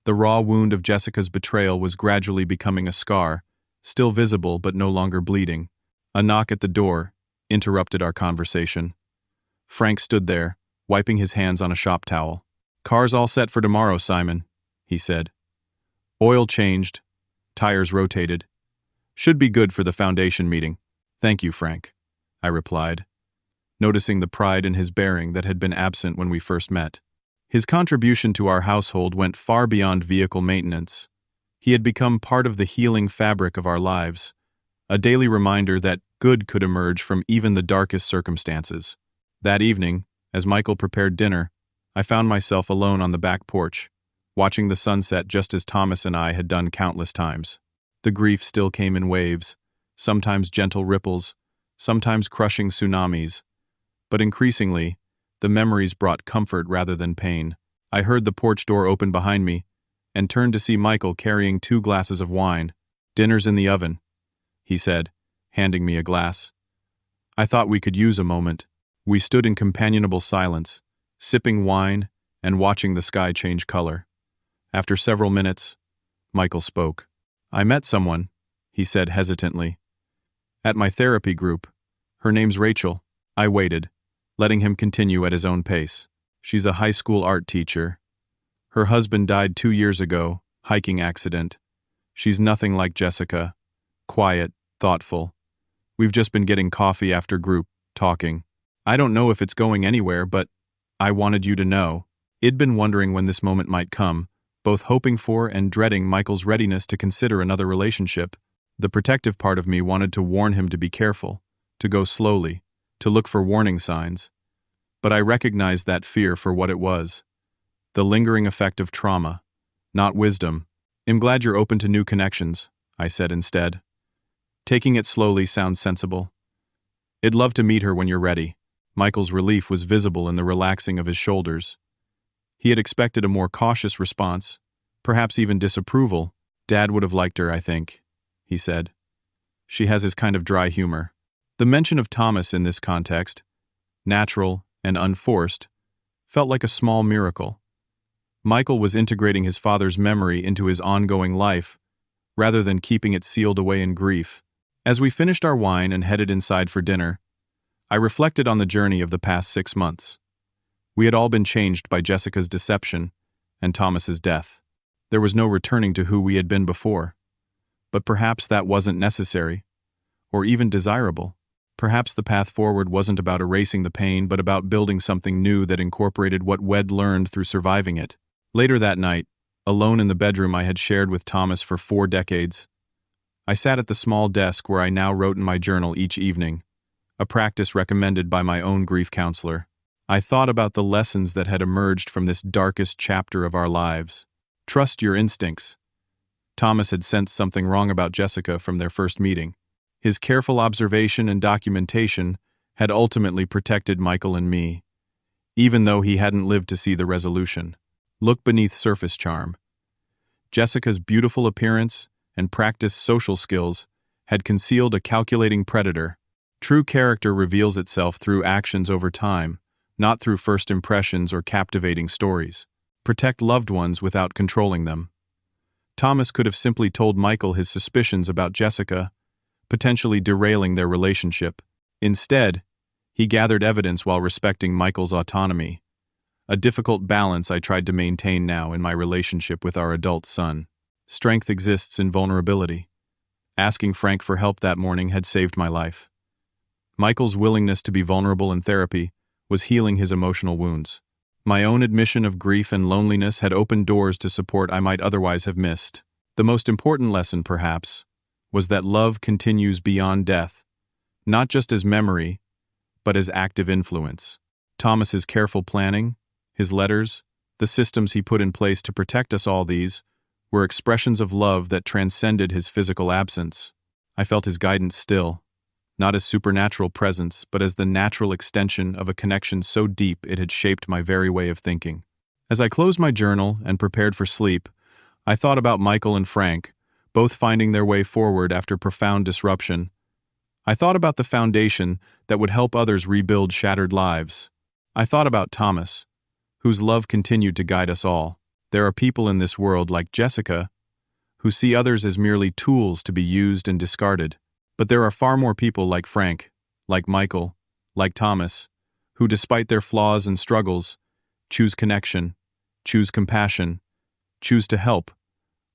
The raw wound of Jessica's betrayal was gradually becoming a scar, still visible but no longer bleeding. A knock at the door interrupted our conversation. Frank stood there, wiping his hands on a shop towel. "Car's all set for tomorrow, Simon," he said. "Oil changed, tires rotated. Should be good for the foundation meeting." "Thank you, Frank," I replied, noticing the pride in his bearing that had been absent when we first met. His contribution to our household went far beyond vehicle maintenance. He had become part of the healing fabric of our lives, a daily reminder that good could emerge from even the darkest circumstances. That evening, as Michael prepared dinner, I found myself alone on the back porch, watching the sunset just as Thomas and I had done countless times. The grief still came in waves, sometimes gentle ripples, sometimes crushing tsunamis. But increasingly, the memories brought comfort rather than pain. I heard the porch door open behind me, and turned to see Michael carrying 2 glasses of wine. "Dinner's in the oven," he said, handing me a glass. I thought we could use a moment. We stood in companionable silence, sipping wine and watching the sky change color. After several minutes, Michael spoke. "I met someone," he said hesitantly. "At my therapy group. Her name's Rachel." I waited, letting him continue at his own pace. "She's a high school art teacher. Her husband died 2 years ago, hiking accident. She's nothing like Jessica. Quiet, thoughtful. We've just been getting coffee after group, talking. I don't know if it's going anywhere, but I wanted you to know." I'd been wondering when this moment might come, both hoping for and dreading Michael's readiness to consider another relationship. The protective part of me wanted to warn him to be careful, to go slowly, to look for warning signs. But I recognized that fear for what it was. The lingering effect of trauma, not wisdom. "I'm glad you're open to new connections," I said instead. "Taking it slowly sounds sensible. I'd love to meet her when you're ready." Michael's relief was visible in the relaxing of his shoulders. He had expected a more cautious response, perhaps even disapproval. "Dad would have liked her, I think," he said. "She has his kind of dry humor." The mention of Thomas in this context, natural and unforced, felt like a small miracle. Michael was integrating his father's memory into his ongoing life, rather than keeping it sealed away in grief. As we finished our wine and headed inside for dinner, I reflected on the journey of the past 6 months. We had all been changed by Jessica's deception and Thomas's death. There was no returning to who we had been before. But perhaps that wasn't necessary, or even desirable. Perhaps the path forward wasn't about erasing the pain, but about building something new that incorporated what we'd learned through surviving it. Later that night, alone in the bedroom I had shared with Thomas for 4 decades, I sat at the small desk where I now wrote in my journal each evening, a practice recommended by my own grief counselor. I thought about the lessons that had emerged from this darkest chapter of our lives. Trust your instincts. Thomas had sensed something wrong about Jessica from their first meeting. His careful observation and documentation had ultimately protected Michael and me, even though he hadn't lived to see the resolution. Look beneath surface charm. Jessica's beautiful appearance and practiced social skills had concealed a calculating predator. True character reveals itself through actions over time, not through first impressions or captivating stories. Protect loved ones without controlling them. Thomas could have simply told Michael his suspicions about Jessica, potentially derailing their relationship. Instead, he gathered evidence while respecting Michael's autonomy. A difficult balance I tried to maintain now in my relationship with our adult son. Strength exists in vulnerability. Asking Frank for help that morning had saved my life. Michael's willingness to be vulnerable in therapy was healing his emotional wounds. My own admission of grief and loneliness had opened doors to support I might otherwise have missed. The most important lesson, perhaps, was that love continues beyond death, not just as memory, but as active influence. Thomas's careful planning, his letters, the systems he put in place to protect us all, these were expressions of love that transcended his physical absence. I felt his guidance still, not as supernatural presence, but as the natural extension of a connection so deep it had shaped my very way of thinking. As I closed my journal and prepared for sleep, I thought about Michael and Frank, both finding their way forward after profound disruption. I thought about the foundation that would help others rebuild shattered lives. I thought about Thomas, whose love continued to guide us all. There are people in this world like Jessica, who see others as merely tools to be used and discarded. But there are far more people like Frank, like Michael, like Thomas, who despite their flaws and struggles, choose connection, choose compassion, choose to help,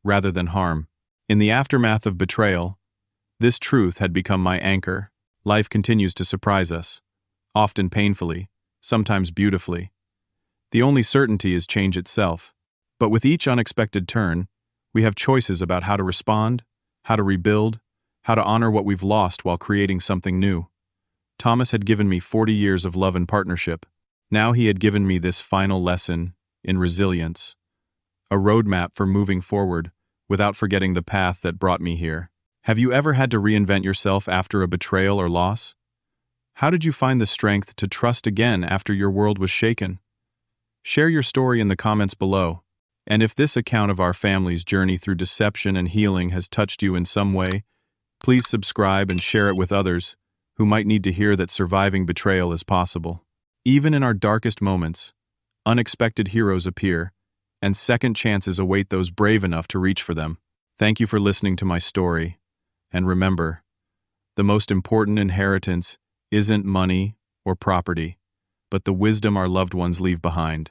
rather than harm. In the aftermath of betrayal, this truth had become my anchor. Life continues to surprise us, often painfully, sometimes beautifully. The only certainty is change itself. But with each unexpected turn, we have choices about how to respond, how to rebuild, how to honor what we've lost while creating something new. Thomas had given me 40 years of love and partnership. Now he had given me this final lesson in resilience, a roadmap for moving forward without forgetting the path that brought me here. Have you ever had to reinvent yourself after a betrayal or loss? How did you find the strength to trust again after your world was shaken? Share your story in the comments below. And if this account of our family's journey through deception and healing has touched you in some way, please subscribe and share it with others who might need to hear that surviving betrayal is possible. Even in our darkest moments, unexpected heroes appear, and second chances await those brave enough to reach for them. Thank you for listening to my story. And remember, the most important inheritance isn't money or property, but the wisdom our loved ones leave behind.